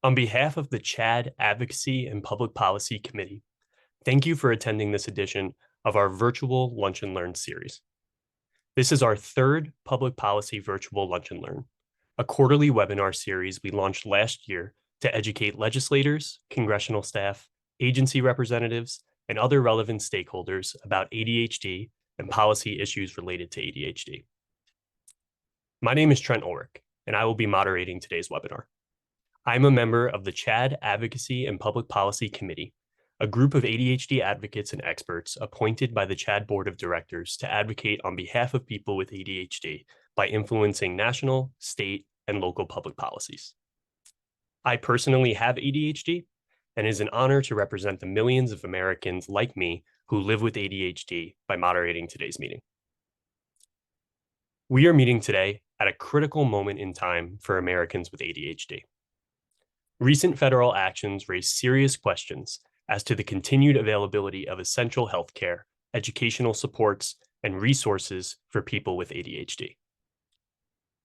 On behalf of the CHAD Advocacy and Public Policy Committee, thank you for attending this edition of our virtual Lunch and Learn series. This is our third public policy virtual Lunch and Learn, a quarterly webinar series we launched last year to educate legislators, congressional staff, agency representatives, and other relevant stakeholders about ADHD and policy issues related to ADHD. My name is Trent Ulrich, and I will be moderating today's webinar. I'm a member of the CHAD Advocacy and Public Policy Committee, a group of ADHD advocates and experts appointed by the CHAD Board of Directors to advocate on behalf of people with ADHD by influencing national, state, and local public policies. I personally have ADHD, and it is an honor to represent the millions of Americans like me who live with ADHD by moderating today's meeting. We are meeting today at a critical moment in time for Americans with ADHD. Recent federal actions raise serious questions as to the continued availability of essential healthcare, educational supports, and resources for people with ADHD.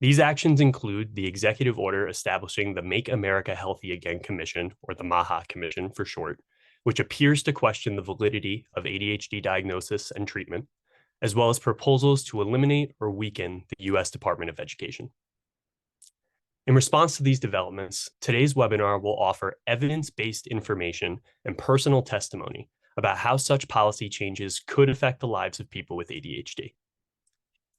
These actions include the executive order establishing the Make America Healthy Again Commission, or the MAHA Commission for short, which appears to question the validity of ADHD diagnosis and treatment, as well as proposals to eliminate or weaken the U.S. Department of Education. In response to these developments, today's webinar will offer evidence-based information and personal testimony about how such policy changes could affect the lives of people with ADHD.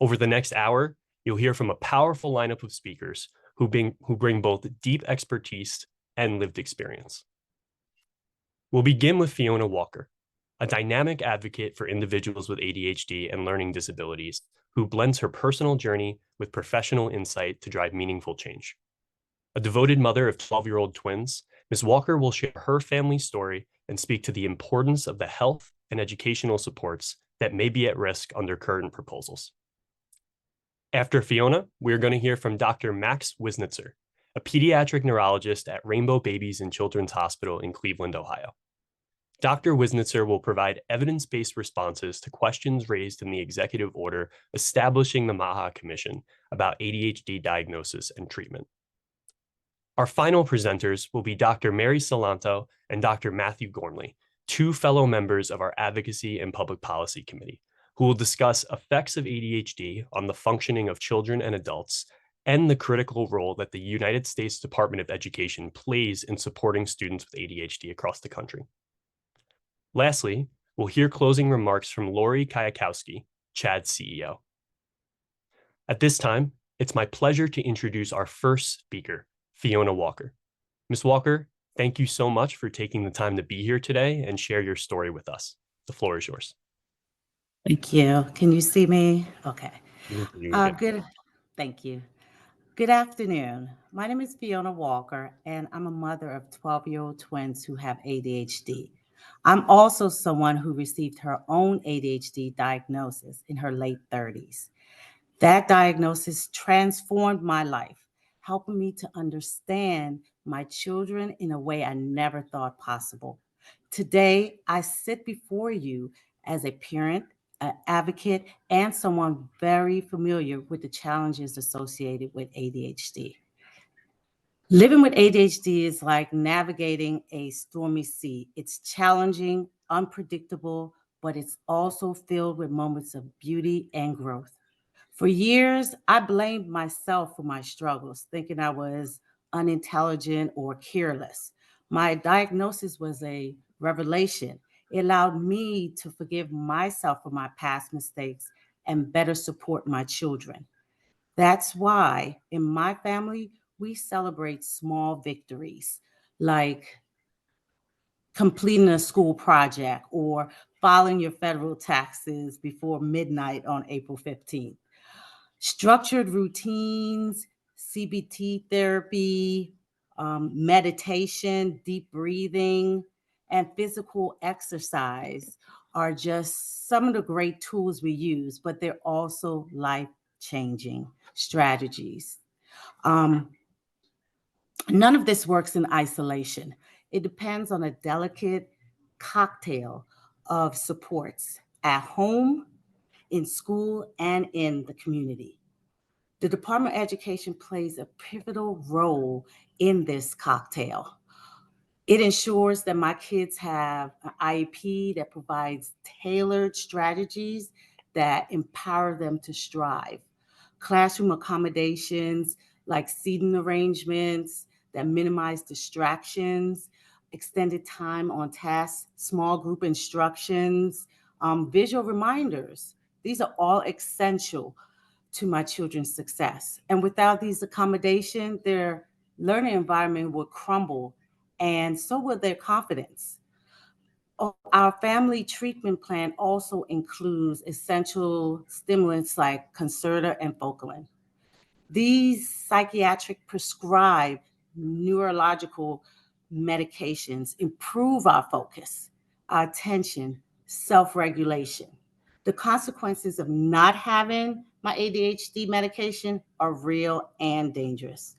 Over the next hour, you'll hear from a powerful lineup of speakers who bring both deep expertise and lived experience. We'll begin with Fiona Walker, a dynamic advocate for individuals with ADHD and learning disabilities who blends her personal journey with professional insight to drive meaningful change. A devoted mother of 12-year-old twins, Ms. Walker will share her family story and speak to the importance of the health and educational supports that may be at risk under current proposals. After Fiona, we're going to hear from Dr. Max Wisnitzer, a pediatric neurologist at Rainbow Babies and Children's Hospital in Cleveland, Ohio. Dr. Wisnitzer will provide evidence-based responses to questions raised in the executive order establishing the MAHA Commission about ADHD diagnosis and treatment. Our final presenters will be Dr. Mary Salanto and Dr. Matthew Gormley, two fellow members of our Advocacy and Public Policy Committee, who will discuss effects of ADHD on the functioning of children and adults and the critical role that the United States Department of Education plays in supporting students with ADHD across the country. Lastly, we'll hear closing remarks from Lori Kayakowski, CHAD's CEO. At this time, it's my pleasure to introduce our first speaker, Fiona Walker. Ms. Walker, thank you so much for taking the time to be here today and share your story with us. The floor is yours. Thank you. Can you see me? Okay. Good. Thank you. Good afternoon. My name is Fiona Walker, and I'm a mother of 12-year-old twins who have ADHD. I'm also someone who received her own ADHD diagnosis in her late 30s. That diagnosis transformed my life, helping me to understand my children in a way I never thought possible. Today, I sit before you as a parent, an advocate, and someone very familiar with the challenges associated with ADHD. Living with ADHD is like navigating a stormy sea. It's challenging, unpredictable, but it's also filled with moments of beauty and growth. For years, I blamed myself for my struggles, thinking I was unintelligent or careless. My diagnosis was a revelation. It allowed me to forgive myself for my past mistakes and better support my children. That's why in my family, we celebrate small victories like completing a school project or filing your federal taxes before midnight on April 15th. Structured routines, CBT therapy, meditation, deep breathing, and physical exercise are just some of the great tools we use, but they're also life-changing strategies. None of this works in isolation. It depends on a delicate cocktail of supports at home, in school, and in the community. The Department of Education plays a pivotal role in this cocktail. It ensures that my kids have an IEP that provides tailored strategies that empower them to strive. Classroom accommodations like seating arrangements that minimize distractions, extended time on tasks, small group instructions, visual reminders. These are all essential to my children's success. And without these accommodations, their learning environment will crumble, and so will their confidence. Our family treatment plan also includes essential stimulants like Concerta and Focalin. These psychiatric prescribed neurological medications improve our focus, our attention, self-regulation. The consequences of not having my ADHD medication are real and dangerous.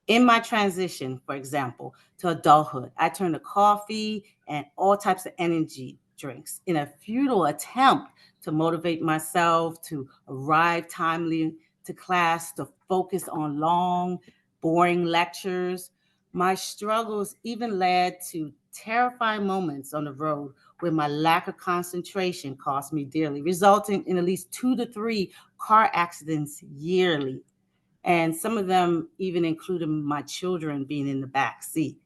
In my transition, for example, to adulthood, I turned to coffee and all types of energy drinks in a futile attempt to motivate myself to arrive timely to class, to focus on long, boring lectures. My struggles even led to terrifying moments on the road where my lack of concentration cost me dearly, resulting in at least 2 to 3 car accidents yearly, and some of them even included my children being in the back seat.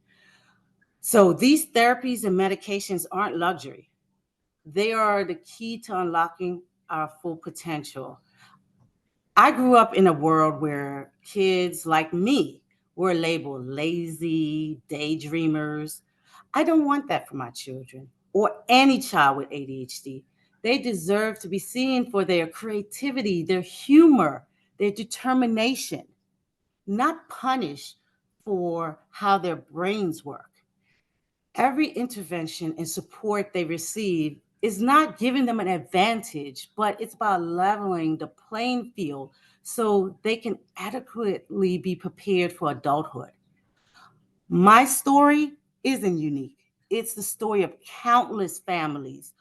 So these therapies and medications aren't luxury. They are the key to unlocking our full potential. I grew up in a world where kids like me were labeled lazy, daydreamers. I don't want that for my children or any child with ADHD. They deserve to be seen for their creativity, their humor, their determination, not punished for how their brains work. Every intervention and support they receive is not giving them an advantage, but it's about leveling the playing field so they can adequately be prepared for adulthood. My story isn't unique. It's the story of countless families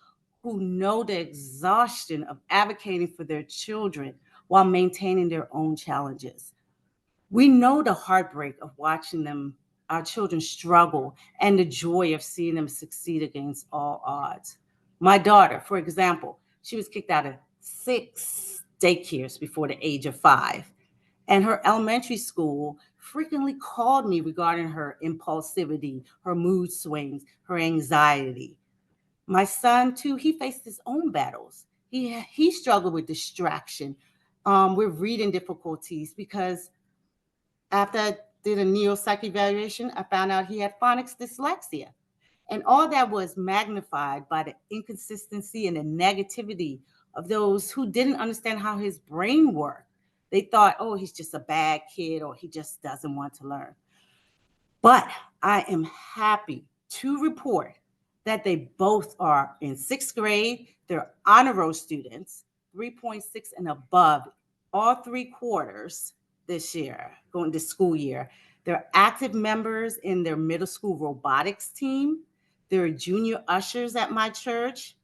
who know the exhaustion of advocating for their children while maintaining their own challenges. We know the heartbreak of watching them, our children struggle, and the joy of seeing them succeed against all odds. My daughter, for example, she was kicked out of 6 daycares before the age of 5. And her elementary school frequently called me regarding her impulsivity, her mood swings, her anxiety. My son, too, he faced his own battles. He struggled with distraction, with reading difficulties because after I did a neuropsych evaluation, I found out he had phonics dyslexia. And all that was magnified by the inconsistency and the negativity of those who didn't understand how his brain worked. They thought, oh, he's just a bad kid or he just doesn't want to learn. But I am happy to report that they both are in 6th grade. They're honor roll students, 3.6 and above, all 3 quarters this year, going this school year. They're active members in their middle school robotics team. They're junior ushers at my church.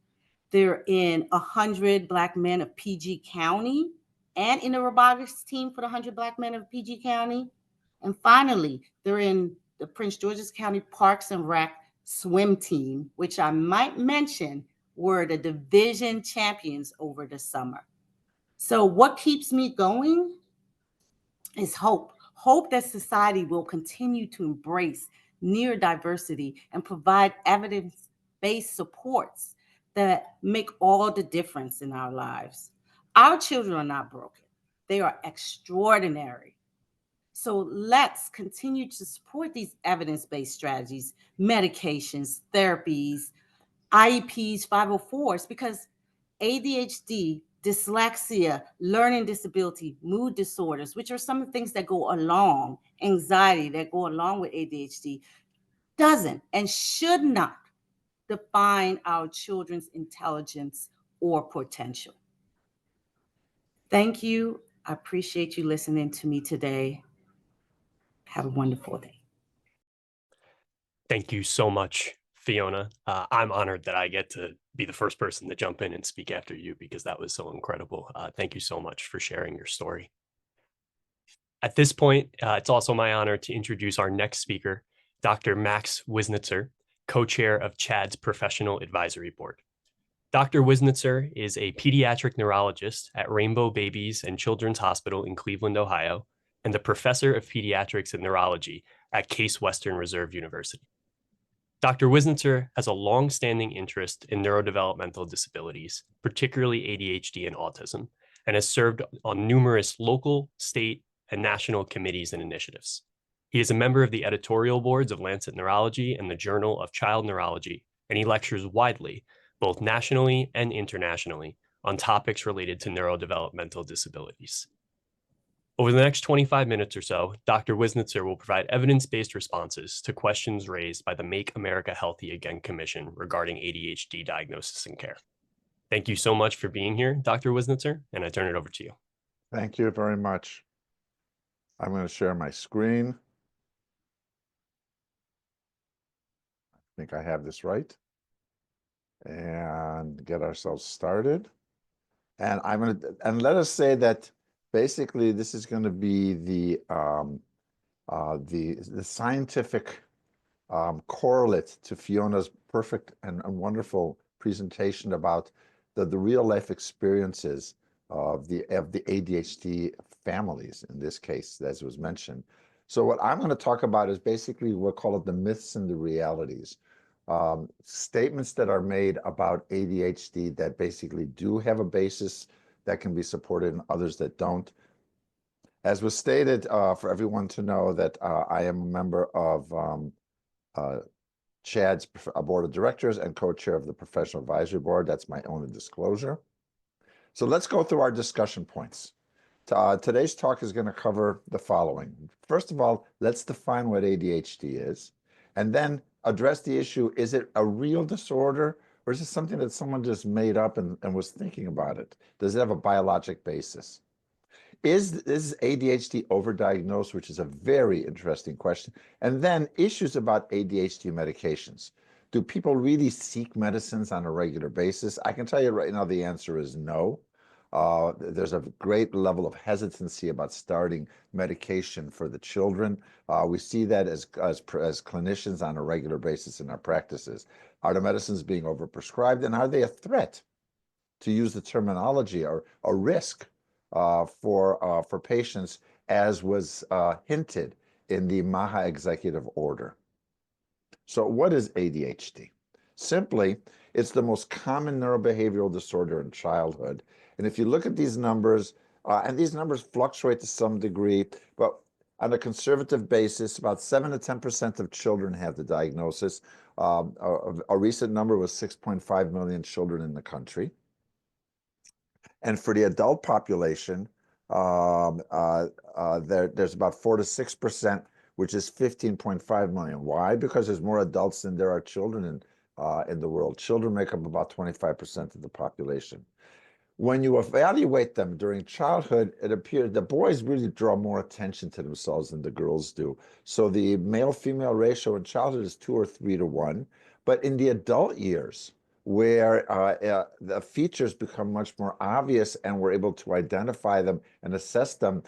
They're in 100 Black men of PG County and in the robotics team for the 100 Black men of PG County. And finally, they're in the Prince George's County Parks and Rec swim team, which I might mention were the division champions over the summer. So what keeps me going is hope that society will continue to embrace neurodiversity and provide evidence-based supports that make all the difference in our lives. Our children are not broken. They are extraordinary. So let's continue to support these evidence-based strategies, medications, therapies, IEPs, 504s, because ADHD, dyslexia, learning disability, mood disorders, which are some of the things that go along, anxiety that go along with ADHD, doesn't and should not define our children's intelligence or potential. Thank you. I appreciate you listening to me today. Have a wonderful day. Thank you so much, Fiona. I'm honored that I get to be the first person to jump in and speak after you because that was so incredible. Thank you so much for sharing your story. At this point, it's also my honor to introduce our next speaker, Dr. Max Wisnitzer, co-chair of CHADD's Professional Advisory Board. Dr. Wisnitzer is a pediatric neurologist at Rainbow Babies and Children's Hospital in Cleveland, Ohio, and the professor of pediatrics and neurology at Case Western Reserve University. Dr. Wisnitzer has a long-standing interest in neurodevelopmental disabilities, particularly ADHD and autism, and has served on numerous local, state, and national committees and initiatives. He is a member of the editorial boards of Lancet Neurology and the Journal of Child Neurology, and he lectures widely, both nationally and internationally, on topics related to neurodevelopmental disabilities. Over the next 25 minutes or so, Dr. Wisnitzer will provide evidence-based responses to questions raised by the Make America Healthy Again Commission regarding ADHD diagnosis and care. Thank you so much for being here, Dr. Wisnitzer, and I turn it over to you. Thank you very much. I'm going to share my screen. I think I have this right. And get ourselves started. And let us say that basically this is going to be the scientific correlate to Fiona's perfect and wonderful presentation about the real life experiences of the ADHD families, in this case, as was mentioned. So what I'm going to talk about is basically, we'll call it the myths and the realities. Statements that are made about ADHD that basically do have a basis that can be supported and others that don't. As was stated, for everyone to know that I am a member of CHADD's board of directors and co-chair of the professional advisory board. That's my only disclosure. So let's go through our discussion points. Today's talk is going to cover the following. First of all, let's define what ADHD is, and then address the issue, is it a real disorder, or is it something that someone just made up and was thinking about it? Does it have a biologic basis? Is ADHD overdiagnosed, which is a very interesting question. And then issues about ADHD medications. Do people really seek medicines on a regular basis? I can tell you right now the answer is no. There's a great level of hesitancy about starting medication for the children. We see that as clinicians on a regular basis in our practices. Are the medicines being overprescribed, and are they a threat, to use the terminology, or a risk for patients, as was hinted in the MAHA executive order? So what is ADHD? Simply, it's the most common neurobehavioral disorder in childhood. And if you look at these numbers, and these numbers fluctuate to some degree, but on a conservative basis, about 7 to 10% of children have the diagnosis. A recent number was 6.5 million children in the country. And for the adult population, there's about 4 to 6%, which is 15.5 million. Why? Because there's more adults than there are children in the world. Children make up about 25% of the population. When you evaluate them during childhood, it appears the boys really draw more attention to themselves than the girls do. So the male-female ratio in childhood is 2 or 3 to 1. But in the adult years, where the features become much more obvious and we're able to identify them and assess them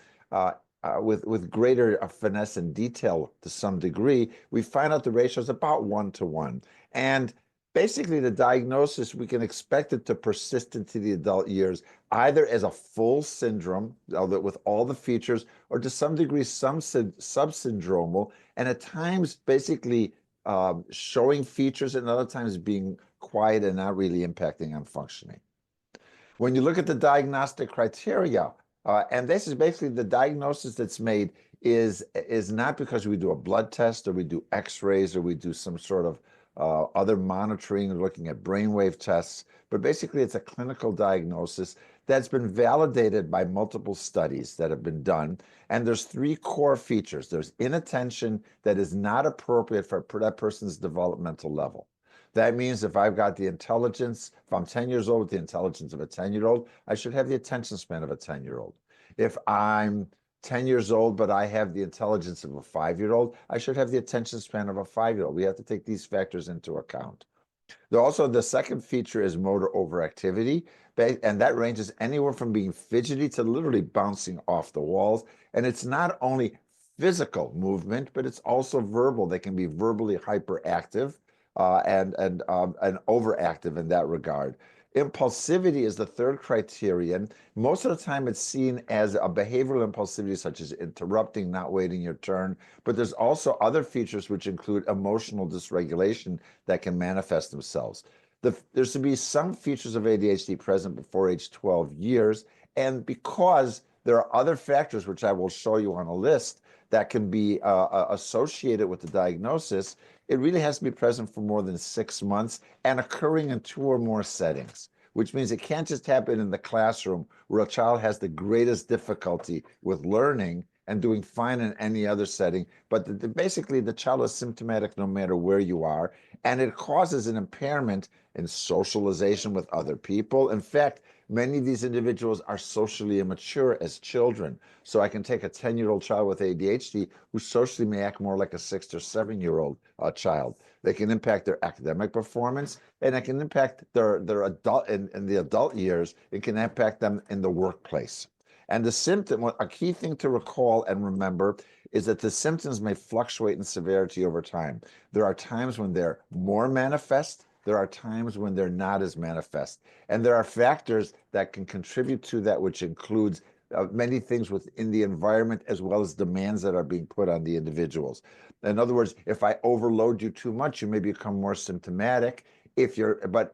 with greater finesse and detail to some degree, we find out the ratio is about 1 to 1. And basically, the diagnosis, we can expect it to persist into the adult years, either as a full syndrome with all the features, or to some degree, some subsyndromal, and at times basically showing features, and other times being quiet and not really impacting on functioning. When you look at the diagnostic criteria, and this is basically the diagnosis that's made is not because we do a blood test or we do x-rays or we do some sort of other monitoring and looking at brainwave tests, but basically it's a clinical diagnosis that's been validated by multiple studies that have been done. And there's 3 core features. There's inattention that is not appropriate for that person's developmental level. That means if I've got the intelligence, if I'm 10 years old with the intelligence of a 10-year-old, I should have the attention span of a 10-year-old. If I'm 10 years old, but I have the intelligence of a 5-year-old, I should have the attention span of a 5-year-old. We have to take these factors into account. Also, the second feature is motor overactivity, and that ranges anywhere from being fidgety to literally bouncing off the walls. And it's not only physical movement, but it's also verbal. They can be verbally hyperactive and overactive in that regard. Impulsivity is the third criterion. Most of the time, it's seen as a behavioral impulsivity, such as interrupting, not waiting your turn. But there's also other features which include emotional dysregulation that can manifest themselves. There's to be some features of ADHD present before age 12 years. And because there are other factors, which I will show you on a list, that can be associated with the diagnosis, it really has to be present for more than 6 months and occurring in 2 or more settings, which means it can't just happen in the classroom where a child has the greatest difficulty with learning and doing fine in any other setting, but basically the child is symptomatic no matter where you are, and it causes an impairment in socialization with other people. In fact, many of these individuals are socially immature as children. So I can take a 10-year-old child with ADHD who socially may act more like a 6 or 7-year-old child. They can impact their academic performance, and it can impact their adult in the adult years. It can impact them in the workplace. And the symptom, a key thing to recall and remember is that the symptoms may fluctuate in severity over time. There are times when they're more manifest. There are times when they're not as manifest. And there are factors that can contribute to that, which includes many things within the environment as well as demands that are being put on the individuals. In other words, if I overload you too much, you may become more symptomatic. If the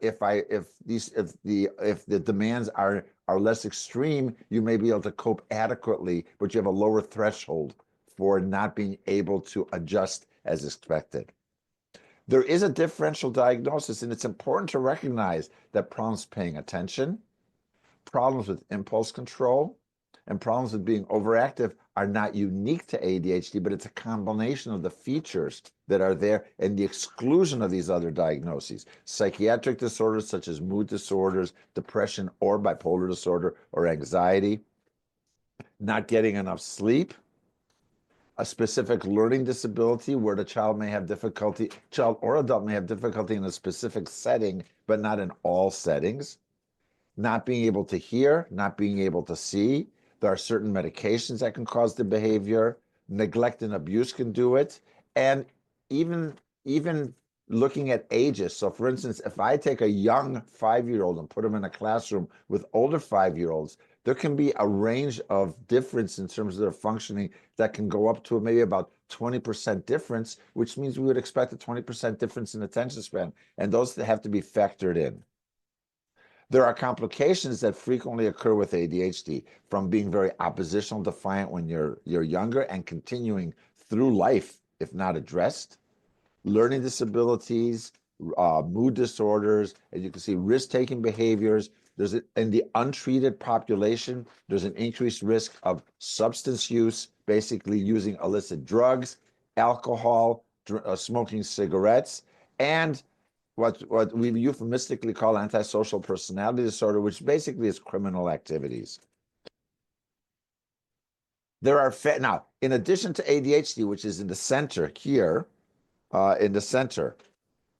demands are less extreme, you may be able to cope adequately, but you have a lower threshold for not being able to adjust as expected. There is a differential diagnosis, and it's important to recognize that problems paying attention, problems with impulse control, and problems with being overactive are not unique to ADHD, but it's a combination of the features that are there and the exclusion of these other diagnoses. Psychiatric disorders such as mood disorders, depression, or bipolar disorder, or anxiety, not getting enough sleep, a specific learning disability where the child may have difficulty, child or adult may have difficulty in a specific setting, but not in all settings, not being able to hear, not being able to see. There are certain medications that can cause the behavior. Neglect and abuse can do it. And even looking at ages. So for instance, if I take a young 5-year-old and put them in a classroom with older 5-year-olds, there can be a range of difference in terms of their functioning that can go up to maybe about 20% difference, which means we would expect a 20% difference in attention span. And those have to be factored in. There are complications that frequently occur with ADHD, from being very oppositional defiant when you're younger and continuing through life if not addressed, learning disabilities, mood disorders, as you can see, risk-taking behaviors. In the untreated population, there's an increased risk of substance use, basically using illicit drugs, alcohol, smoking cigarettes, and what we euphemistically call antisocial personality disorder, which basically is criminal activities. There are now, in addition to ADHD, which is in the center here, in the center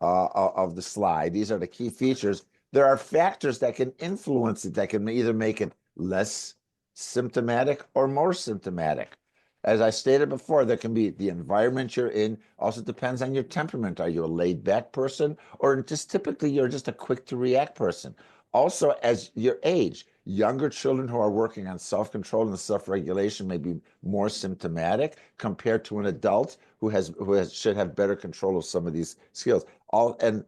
of the slide, these are the key features. There are factors that can influence it, that can either make it less symptomatic or more symptomatic. As I stated before, there can be the environment you're in. Also depends on your temperament. Are you a laid-back person, or just typically you're just a quick-to-react person? Also, as your age, younger children who are working on self-control and self-regulation may be more symptomatic compared to an adult who should have better control of some of these skills. And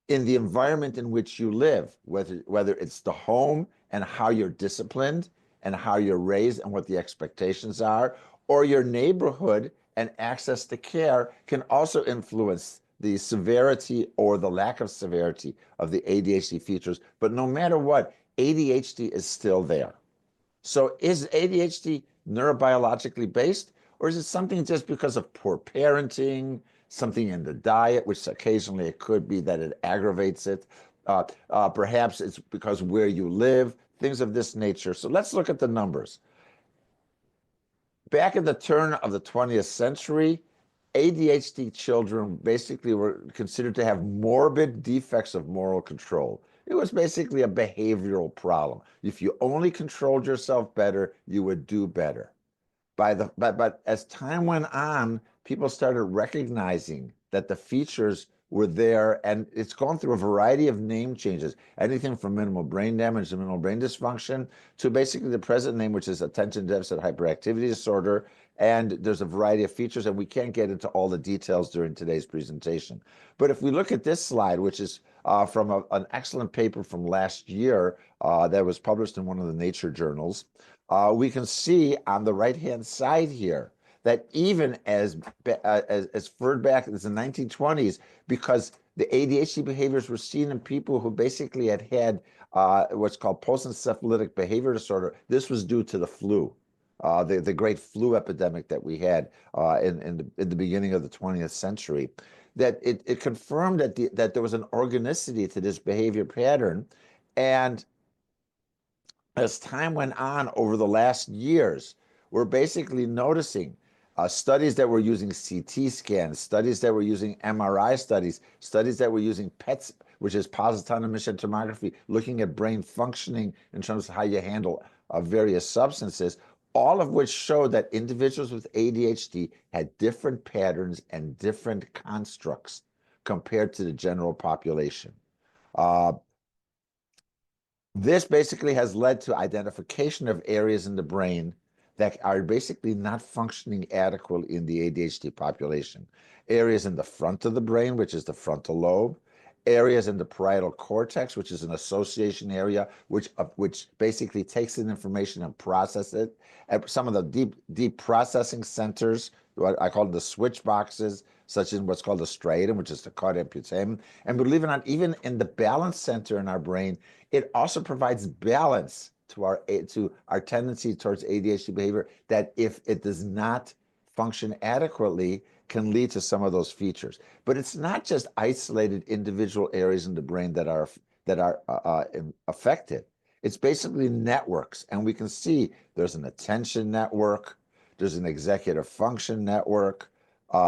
in the environment in which you live, whether it's the home and how you're disciplined and how you're raised and what the expectations are, or your neighborhood and access to care can also influence the severity or the lack of severity of the ADHD features. But no matter what, ADHD is still there. So is ADHD neurobiologically based, or is it something just because of poor parenting, something in the diet, which occasionally it could be that it aggravates it? Perhaps it's because where you live, things of this nature. So let's look at the numbers. Back at the turn of the 20th century, ADHD children basically were considered to have morbid defects of moral control. It was basically a behavioral problem. If you only controlled yourself better, you would do better. But as time went on, people started recognizing that the features were there, and it's gone through a variety of name changes, anything from minimal brain damage to minimal brain dysfunction to basically the present name, which is attention deficit hyperactivity disorder. And there's a variety of features, and we can't get into all the details during today's presentation. But if we look at this slide, which is from an excellent paper from last year that was published in one of the Nature journals, we can see on the right-hand side here that even as far back as the 1920s, because the ADHD behaviors were seen in people who basically had what's called post-encephalitic behavior disorder. This was due to the flu, the great flu epidemic that we had in the beginning of the 20th century. That it confirmed that there was an organicity to this behavior pattern, and as time went on over the last years, we're basically noticing studies that were using CT scans, studies that were using MRI studies, studies that were using PETs, which is positron emission tomography, looking at brain functioning in terms of how you handle various substances, all of which show that individuals with ADHD had different patterns and different constructs compared to the general population. This basically has led to identification of areas in the brain that are basically not functioning adequately in the ADHD population. Areas in the front of the brain, which is the frontal lobe, areas in the parietal cortex, which is an association area, which basically takes in information and processes it. And some of the deep processing centers, what I call the switch boxes, such as what's called the striatum, which is the caudate putamen. And believe it or not, even in the balance center in our brain, it also provides balance to our tendency towards ADHD behavior, that if it does not function adequately, can lead to some of those features. But it's not just isolated individual areas in the brain that are affected. It's basically networks, and we can see there's an attention network, there's an executive function network,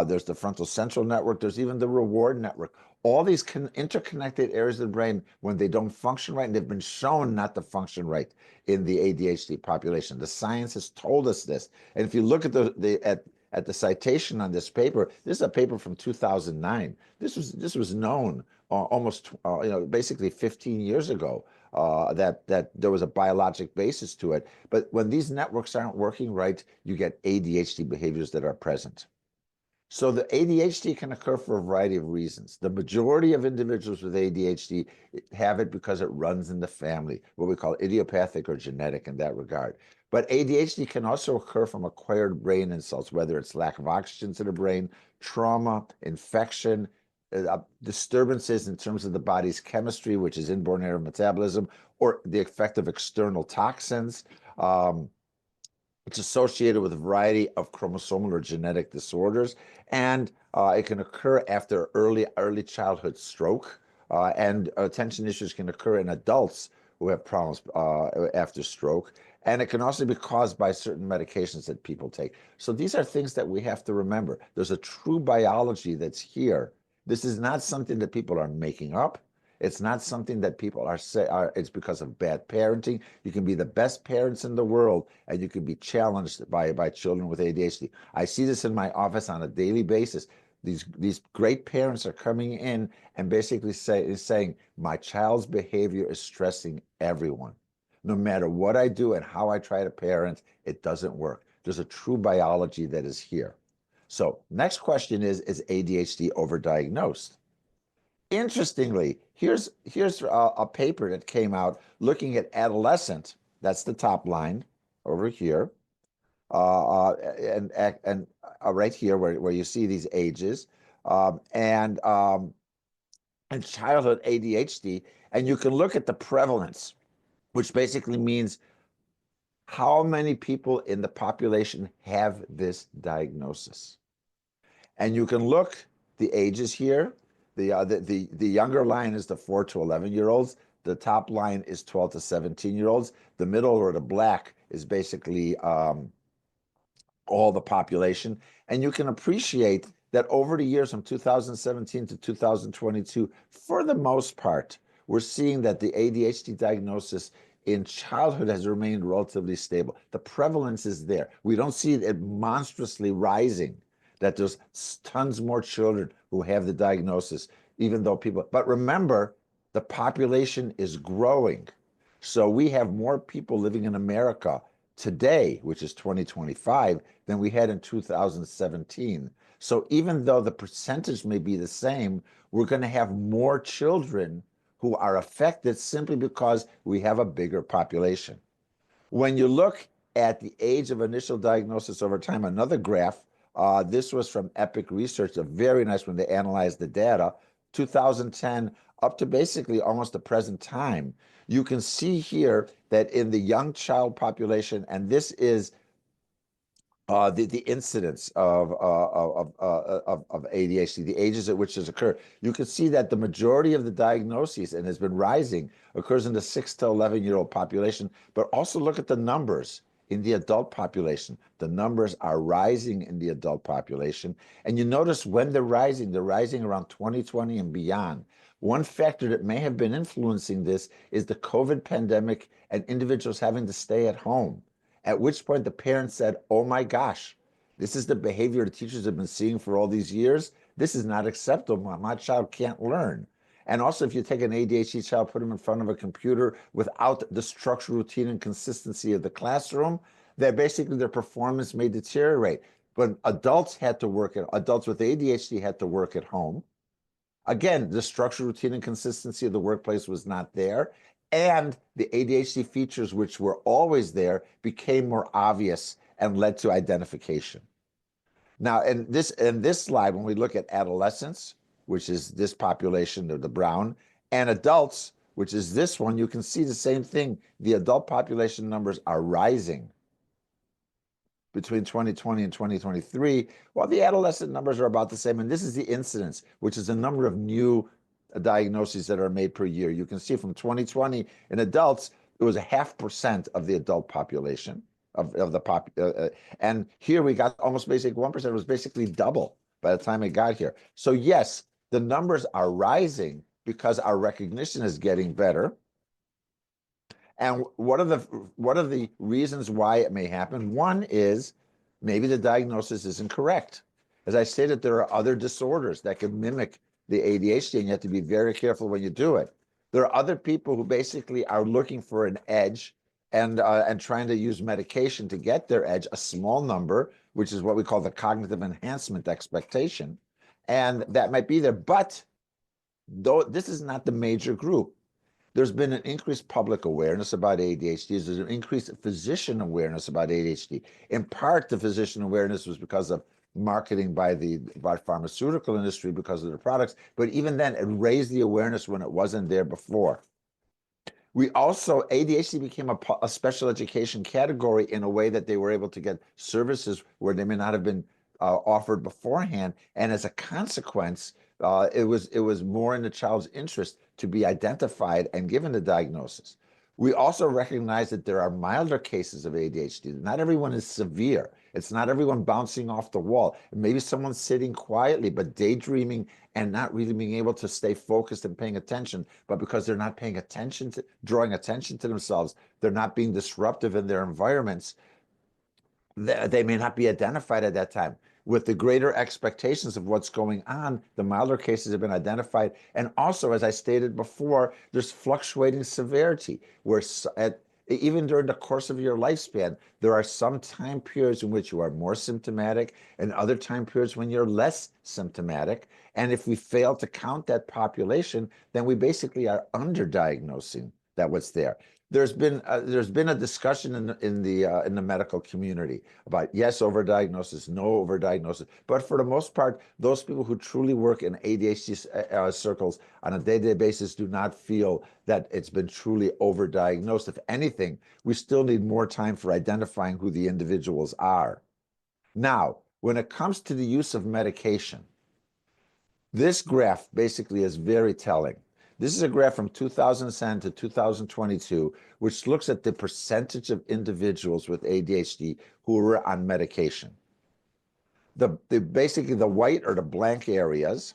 there's the frontal central network, there's even the reward network. All these interconnected areas of the brain, when they don't function right, and they've been shown not to function right in the ADHD population. The science has told us this. And if you look at the citation on this paper, this is a paper from 2009. This was known almost basically 15 years ago, that there was a biologic basis to it. But when these networks aren't working right, you get ADHD behaviors that are present. So the ADHD can occur for a variety of reasons. The majority of individuals with ADHD have it because it runs in the family, what we call idiopathic or genetic in that regard. But ADHD can also occur from acquired brain insults, whether it's lack of oxygen to the brain, trauma, infection, disturbances in terms of the body's chemistry, which is inborn error of metabolism, or the effect of external toxins. It's associated with a variety of chromosomal or genetic disorders, and it can occur after early childhood stroke, and attention issues can occur in adults who have problems after stroke, and it can also be caused by certain medications that people take. So these are things that we have to remember. There's a true biology that's here. This is not something that people are making up. It's not something that people it's because of bad parenting. You can be the best parents in the world, and you can be challenged by children with ADHD. I see this in my office on a daily basis. These great parents are coming in and basically saying, my child's behavior is stressing everyone. No matter what I do and how I try to parent, it doesn't work. There's a true biology that is here. So next question is ADHD overdiagnosed? Interestingly, here's a paper that came out looking at adolescent. That's the top line over here, and right here where you see these ages, and childhood ADHD, and you can look at the prevalence, which basically means how many people in the population have this diagnosis. And you can look the ages here. The younger line is the 4 to 11-year-olds. The top line is 12 to 17-year-olds. The middle, or the black, is basically all the population. And you can appreciate that over the years from 2017 to 2022, for the most part, we're seeing that the ADHD diagnosis in childhood has remained relatively stable. The prevalence is there. We don't see it monstrously rising, that there's tons more children who have the diagnosis, even though people, but remember, the population is growing. So we have more people living in America today, which is 2025, than we had in 2017. So even though the percentage may be the same, we're going to have more children who are affected simply because we have a bigger population. When you look at the age of initial diagnosis over time, another graph, this was from Epic Research, a very nice one. They analyzed the data, 2010 up to basically almost the present time. You can see here that in the young child population, and this is the incidence of ADHD, the ages at which this occurs. You can see that the majority of the diagnoses, and has been rising, occurs in the 6 to 11-year-old population, but also look at the numbers in the adult population. The numbers are rising in the adult population. And you notice when they're rising around 2020 and beyond. One factor that may have been influencing this is the COVID pandemic and individuals having to stay at home. At which point the parents said, oh my gosh, this is the behavior the teachers have been seeing for all these years. This is not acceptable. My child can't learn. And also, if you take an ADHD child, put them in front of a computer without the structure, routine, and consistency of the classroom, that basically their performance may deteriorate. But adults with ADHD had to work at home. Again, the structure, routine, and consistency of the workplace was not there. And the ADHD features, which were always there, became more obvious and led to identification. Now, in this slide, when we look at adolescents, which is this population of the brown, and adults, which is this one, you can see the same thing. The adult population numbers are rising between 2020 and 2023, while the adolescent numbers are about the same. And this is the incidence, which is the number of new diagnoses that are made per year. You can see from 2020 in adults, it was 0.5% of the adult population and here we got almost basically 1%. It was basically double by the time it got here. So yes, the numbers are rising because our recognition is getting better. And what are the reasons why it may happen? One is maybe the diagnosis isn't correct. As I stated, there are other disorders that can mimic the ADHD, and you have to be very careful when you do it. There are other people who basically are looking for an edge and trying to use medication to get their edge, a small number, which is what we call the cognitive enhancement expectation. And that might be there. But though this is not the major group, there's been an increased public awareness about ADHD. There's an increased physician awareness about ADHD. In part, the physician awareness was because of marketing by the pharmaceutical industry because of their products. But even then, it raised the awareness when it wasn't there before. We also, ADHD became a special education category in a way that they were able to get services where they may not have been offered beforehand. And as a consequence, it was more in the child's interest to be identified and given the diagnosis. We also recognize that there are milder cases of ADHD. Not everyone is severe. It's not everyone bouncing off the wall. Maybe someone's sitting quietly, but daydreaming and not really being able to stay focused and paying attention. But because they're not paying attention to, drawing attention to themselves, they're not being disruptive in their environments, they may not be identified at that time. With the greater expectations of what's going on, the milder cases have been identified. And also, as I stated before, there's fluctuating severity, where even during the course of your lifespan, there are some time periods in which you are more symptomatic and other time periods when you're less symptomatic. And if we fail to count that population, then we basically are underdiagnosing that what's there. There's been a discussion in the medical community about yes, overdiagnosis, no overdiagnosis. But for the most part, those people who truly work in ADHD circles on a day-to-day basis do not feel that it's been truly overdiagnosed. If anything, we still need more time for identifying who the individuals are. Now, when it comes to the use of medication, this graph basically is very telling. This is a graph from 2010 to 2022, which looks at the percentage of individuals with ADHD who were on medication. Basically the white or the blank areas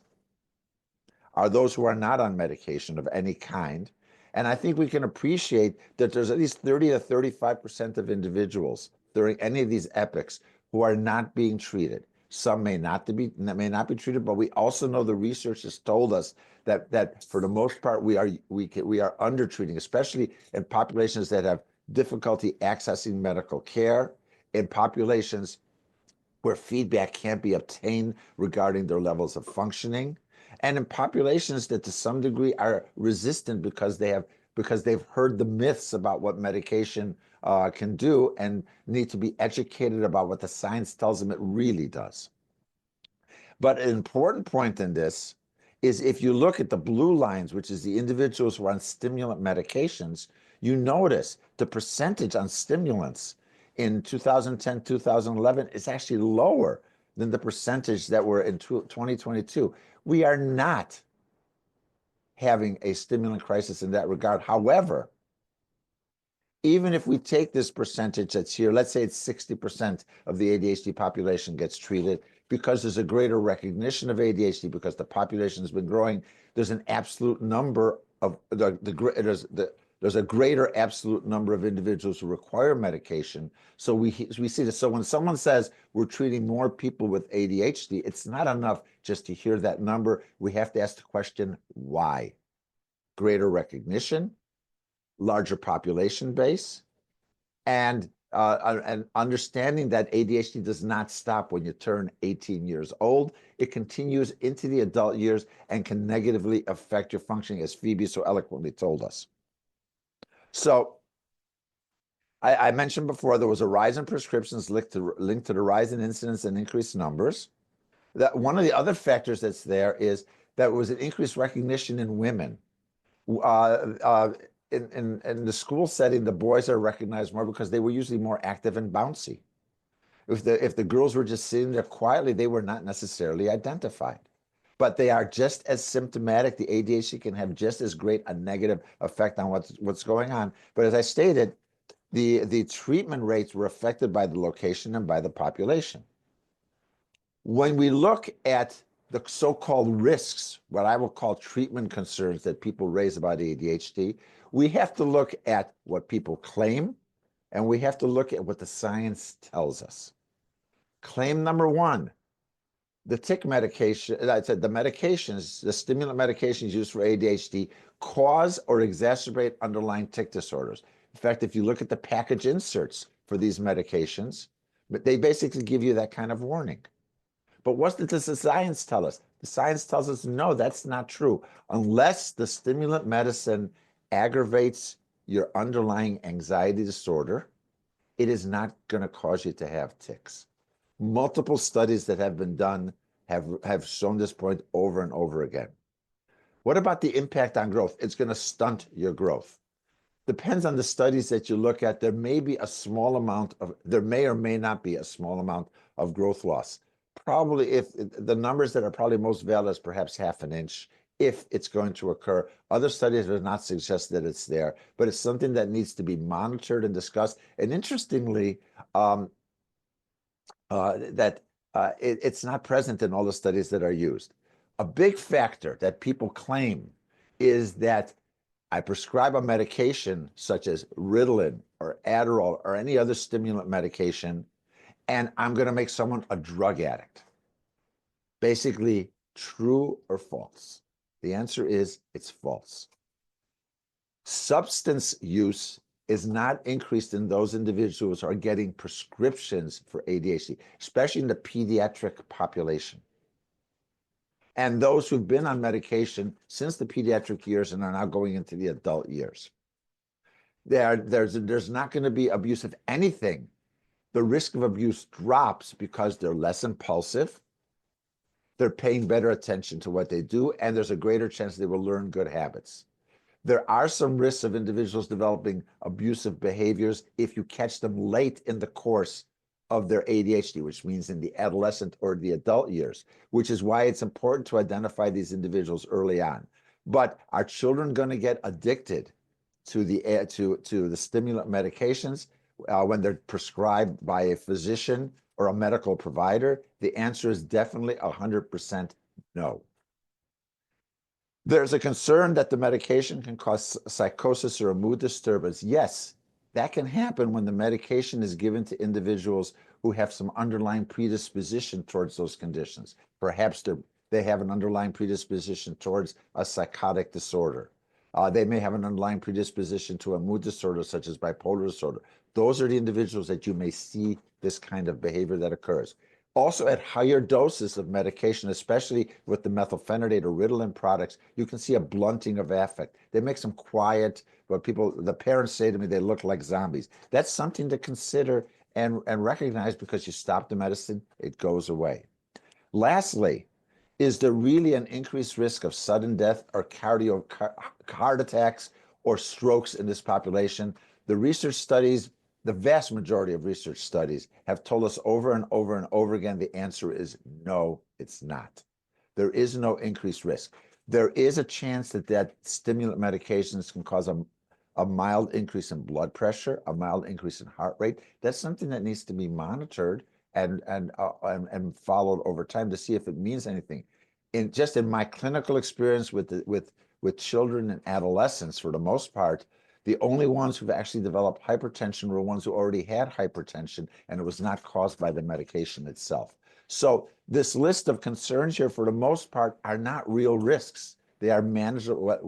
are those who are not on medication of any kind. And I think we can appreciate that there's at least 30 to 35% of individuals during any of these epochs who are not being treated. Some may not be treated, but we also know the research has told us that for the most part we are undertreating, especially in populations that have difficulty accessing medical care, in populations where feedback can't be obtained regarding their levels of functioning, and in populations that to some degree are resistant because they've heard the myths about what medication can do and need to be educated about what the science tells them it really does. But an important point in this is if you look at the blue lines, which is the individuals who are on stimulant medications, you notice the percentage on stimulants in 2010, 2011 is actually lower than the percentage that were in 2022. We are not having a stimulant crisis in that regard. However, even if we take this percentage that's here, let's say it's 60% of the ADHD population gets treated, because there's a greater recognition of ADHD, because the population has been growing, there's an absolute number of there's a greater absolute number of individuals who require medication. So we see this. So when someone says we're treating more people with ADHD, it's not enough just to hear that number. We have to ask the question, why? Greater recognition, larger population base, and understanding that ADHD does not stop when you turn 18 years old. It continues into the adult years and can negatively affect your functioning, as Phoebe so eloquently told us. So I mentioned before there was a rise in prescriptions linked to the rise in incidence and increased numbers. That one of the other factors that's there is that was an increased recognition in women. In the school setting, the boys are recognized more because they were usually more active and bouncy. If the girls were just sitting there quietly, they were not necessarily identified. But they are just as symptomatic. The ADHD can have just as great a negative effect on what's going on. But as I stated, the treatment rates were affected by the location and by the population. When we look at the so-called risks, what I will call treatment concerns that people raise about ADHD, we have to look at what people claim, and we have to look at what the science tells us. Claim number one, the tick medication, I said the medications, the stimulant medications used for ADHD cause or exacerbate underlying tic disorders. In fact, if you look at the package inserts for these medications, they basically give you that kind of warning. But what does the science tell us? The science tells us, no, that's not true. Unless the stimulant medicine aggravates your underlying anxiety disorder, it is not going to cause you to have tics. Multiple studies that have been done have shown this point over and over again. What about the impact on growth? It's going to stunt your growth. Depends on the studies that you look at. There may or may not be a small amount of growth loss. Probably, if the numbers that are probably most valid is perhaps half an inch, if it's going to occur. Other studies do not suggest that it's there, but it's something that needs to be monitored and discussed. And interestingly, it's not present in all the studies that are used. A big factor that people claim is that I prescribe a medication such as Ritalin or Adderall or any other stimulant medication, and I'm going to make someone a drug addict. Basically, true or false? The answer is it's false. Substance use is not increased in those individuals who are getting prescriptions for ADHD, especially in the pediatric population. And those who've been on medication since the pediatric years and are now going into the adult years. There's not going to be abuse of anything. The risk of abuse drops because they're less impulsive, they're paying better attention to what they do, and there's a greater chance they will learn good habits. There are some risks of individuals developing abusive behaviors if you catch them late in the course of their ADHD, which means in the adolescent or the adult years, which is why it's important to identify these individuals early on. But are children going to get addicted to the stimulant medications when they're prescribed by a physician or a medical provider? The answer is definitely 100% no. There's a concern that the medication can cause psychosis or a mood disturbance. Yes, that can happen when the medication is given to individuals who have some underlying predisposition towards those conditions. Perhaps they have an underlying predisposition towards a psychotic disorder. They may have an underlying predisposition to a mood disorder, such as bipolar disorder. Those are the individuals that you may see this kind of behavior that occurs. Also, at higher doses of medication, especially with the methylphenidate or Ritalin products, you can see a blunting of affect. They make them quiet, but the parents say to me, they look like zombies. That's something to consider and recognize, because you stop the medicine, it goes away. Lastly, is there really an increased risk of sudden death or heart attacks or strokes in this population? The research studies, the vast majority of research studies, have told us over and over and over again, the answer is no, it's not. There is no increased risk. There is a chance that stimulant medications can cause a mild increase in blood pressure, a mild increase in heart rate. That's something that needs to be monitored and followed over time to see if it means anything. In my clinical experience with children and adolescents, for the most part, the only ones who've actually developed hypertension were ones who already had hypertension, and it was not caused by the medication itself. So this list of concerns here, for the most part, are not real risks. They are manageable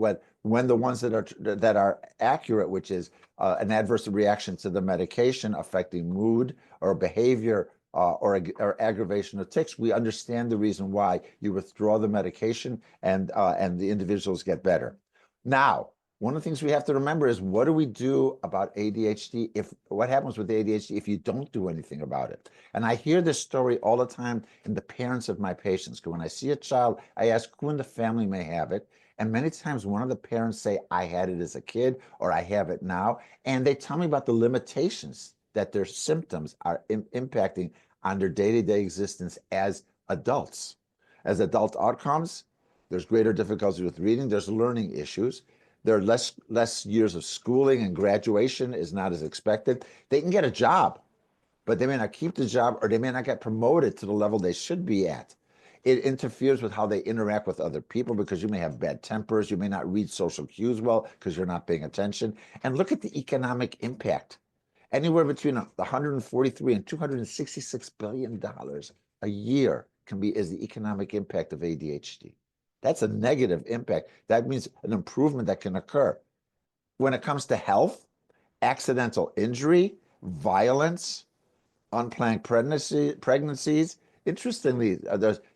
when the ones that are accurate, which is an adverse reaction to the medication affecting mood or behavior or aggravation of tics. We understand the reason why you withdraw the medication and the individuals get better. Now, one of the things we have to remember is, what do we do about ADHD? What happens with ADHD if you don't do anything about it? And I hear this story all the time in the parents of my patients. When I see a child, I ask who in the family may have it. And many times one of the parents say, I had it as a kid, or I have it now. And they tell me about the limitations that their symptoms are impacting on their day-to-day existence as adults. As adult outcomes, there's greater difficulty with reading, there's learning issues. There are less years of schooling, and graduation is not as expected. They can get a job, but they may not keep the job, or they may not get promoted to the level they should be at. It interferes with how they interact with other people, because you may have bad tempers. You may not read social cues well because you're not paying attention. And look at the economic impact. Anywhere between 143 and $266 billion a year is the economic impact of ADHD. That's a negative impact. That means an improvement that can occur. When it comes to health, accidental injury, violence, unplanned pregnancies, interestingly,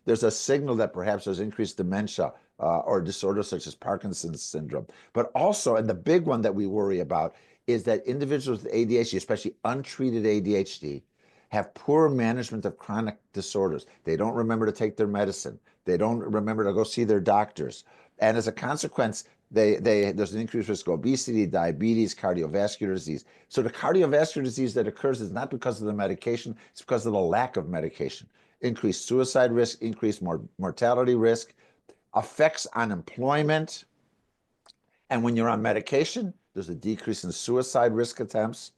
there's a signal that perhaps there's increased dementia or disorders such as Parkinson's syndrome. But also, and the big one that we worry about, is that individuals with ADHD, especially untreated ADHD, have poor management of chronic disorders. They don't remember to take their medicine. They don't remember to go see their doctors. And as a consequence, there's an increased risk of obesity, diabetes, cardiovascular disease. So the cardiovascular disease that occurs is not because of the medication, it's because of the lack of medication. Increased suicide risk, increased mortality risk, effects on employment. And when you're on medication, there's a decrease in suicide risk attempts.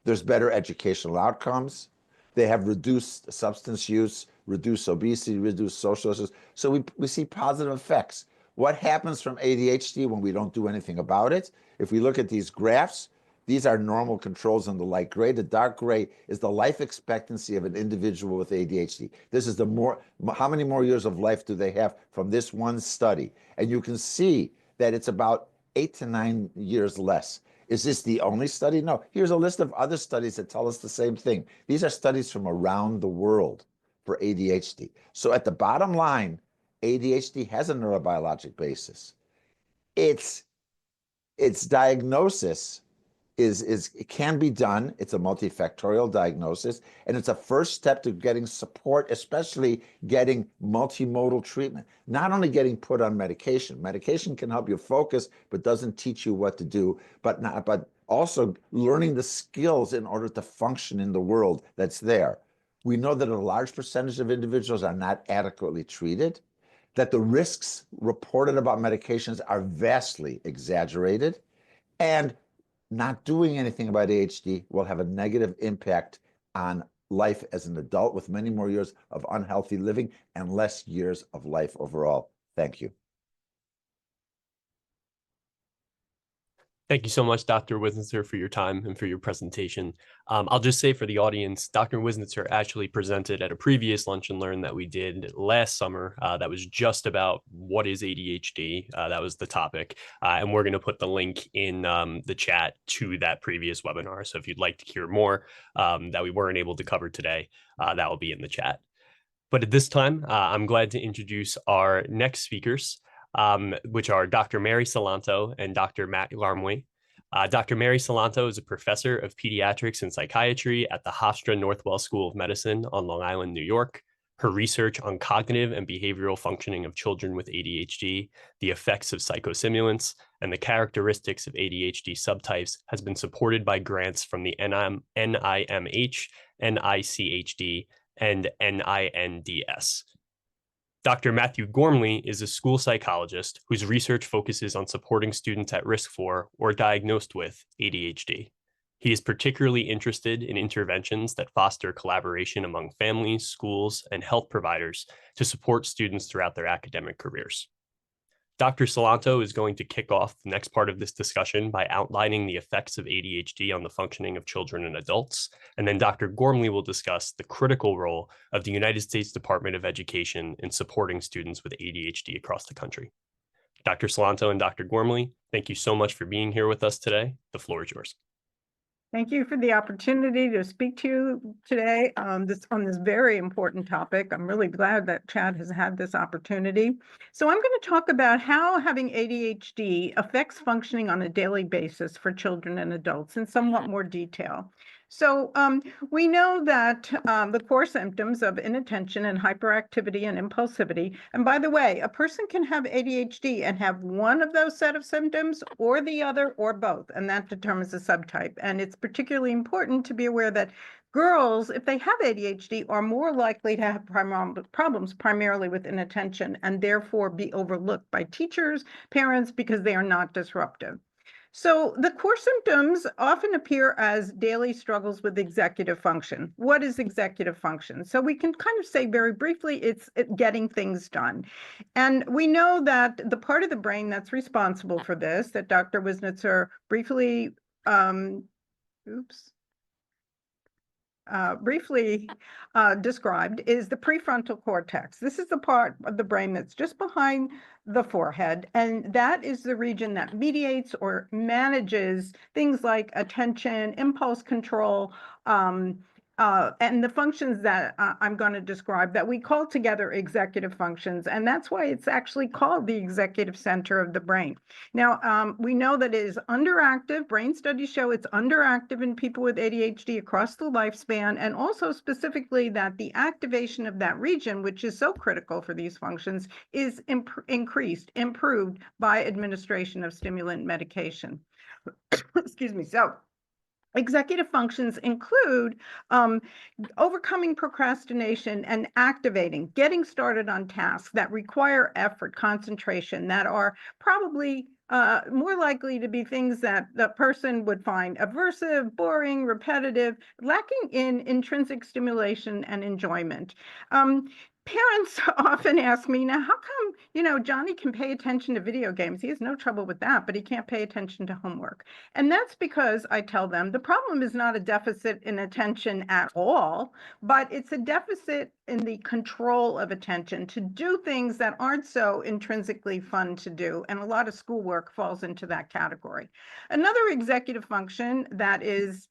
There's better educational outcomes. They have reduced substance use, reduced obesity, reduced social issues. So we see positive effects. What happens from ADHD when we don't do anything about it? If we look at these graphs, these are normal controls in the light gray. The dark gray is the life expectancy of an individual with ADHD. This is how many more years of life do they have from this one study? And you can see that it's about 8 to 9 years less. Is this the only study? No. Here's a list of other studies that tell us the same thing. These are studies from around the world for ADHD. So at the bottom line, ADHD has a neurobiologic basis. Its diagnosis it can be done. It's a multifactorial diagnosis, and it's a first step to getting support, especially getting multimodal treatment. Not only getting put on medication. Medication can help you focus, but doesn't teach you what to do. But also learning the skills in order to function in the world that's there. We know that a large percentage of individuals are not adequately treated, that the risks reported about medications are vastly exaggerated, and not doing anything about ADHD will have a negative impact on life as an adult with many more years of unhealthy living and less years of life overall. Thank you. Thank you so much, Dr. Wisnitzer, for your time and for your presentation. I'll just say for the audience, Dr. Wisnitzer actually presented at a previous Lunch and Learn that we did last summer that was just about what is ADHD. That was the topic. And we're going to put the link in the chat to that previous webinar. So if you'd like to hear more that we weren't able to cover today, that will be in the chat. But at this time, I'm glad to introduce our next speakers, which are Dr. Mary Salanto and Dr. Matt Gormley. Dr. Mary Salanto is a professor of pediatrics and psychiatry at the Hofstra Northwell School of Medicine on Long Island, New York. Her research on cognitive and behavioral functioning of children with ADHD, the effects of psychostimulants, and the characteristics of ADHD subtypes has been supported by grants from the NIMH, NICHD, and NINDS. Dr. Matthew Gormley is a school psychologist whose research focuses on supporting students at risk for or diagnosed with ADHD. He is particularly interested in interventions that foster collaboration among families, schools, and health providers to support students throughout their academic careers. Dr. Salanto is going to kick off the next part of this discussion by outlining the effects of ADHD on the functioning of children and adults. And then Dr. Gormley will discuss the critical role of the United States Department of Education in supporting students with ADHD across the country. Dr. Salanto and Dr. Gormley, thank you so much for being here with us today. The floor is yours. Thank you for the opportunity to speak to you today on this very important topic. I'm really glad that Chad has had this opportunity. So I'm going to talk about how having ADHD affects functioning on a daily basis for children and adults in somewhat more detail. So we know that the core symptoms of inattention and hyperactivity and impulsivity, and by the way, a person can have ADHD and have one of those set of symptoms or the other or both, and that determines the subtype. And it's particularly important to be aware that girls, if they have ADHD, are more likely to have problems primarily with inattention and therefore be overlooked by teachers, parents, because they are not disruptive. So the core symptoms often appear as daily struggles with executive function. What is executive function? So we can kind of say very briefly, it's getting things done. And we know that the part of the brain that's responsible for this, that Dr. Wisnitzer briefly described, is the prefrontal cortex. This is the part of the brain that's just behind the forehead, and that is the region that mediates or manages things like attention, impulse control, and the functions that I'm going to describe that we call together executive functions, and that's why it's actually called the executive center of the brain. Now, we know that it is underactive. Brain studies show it's underactive in people with ADHD across the lifespan, and also specifically that the activation of that region, which is so critical for these functions, is improved by administration of stimulant medication. Excuse me. So executive functions include overcoming procrastination and activating, getting started on tasks that require effort, concentration, that are probably more likely to be things that the person would find aversive, boring, repetitive, lacking in intrinsic stimulation and enjoyment. Parents often ask me, now, how come, Johnny can pay attention to video games? He has no trouble with that, but he can't pay attention to homework. And that's because I tell them the problem is not a deficit in attention at all, but it's a deficit in the control of attention to do things that aren't so intrinsically fun to do. And a lot of schoolwork falls into that category. Another executive function that is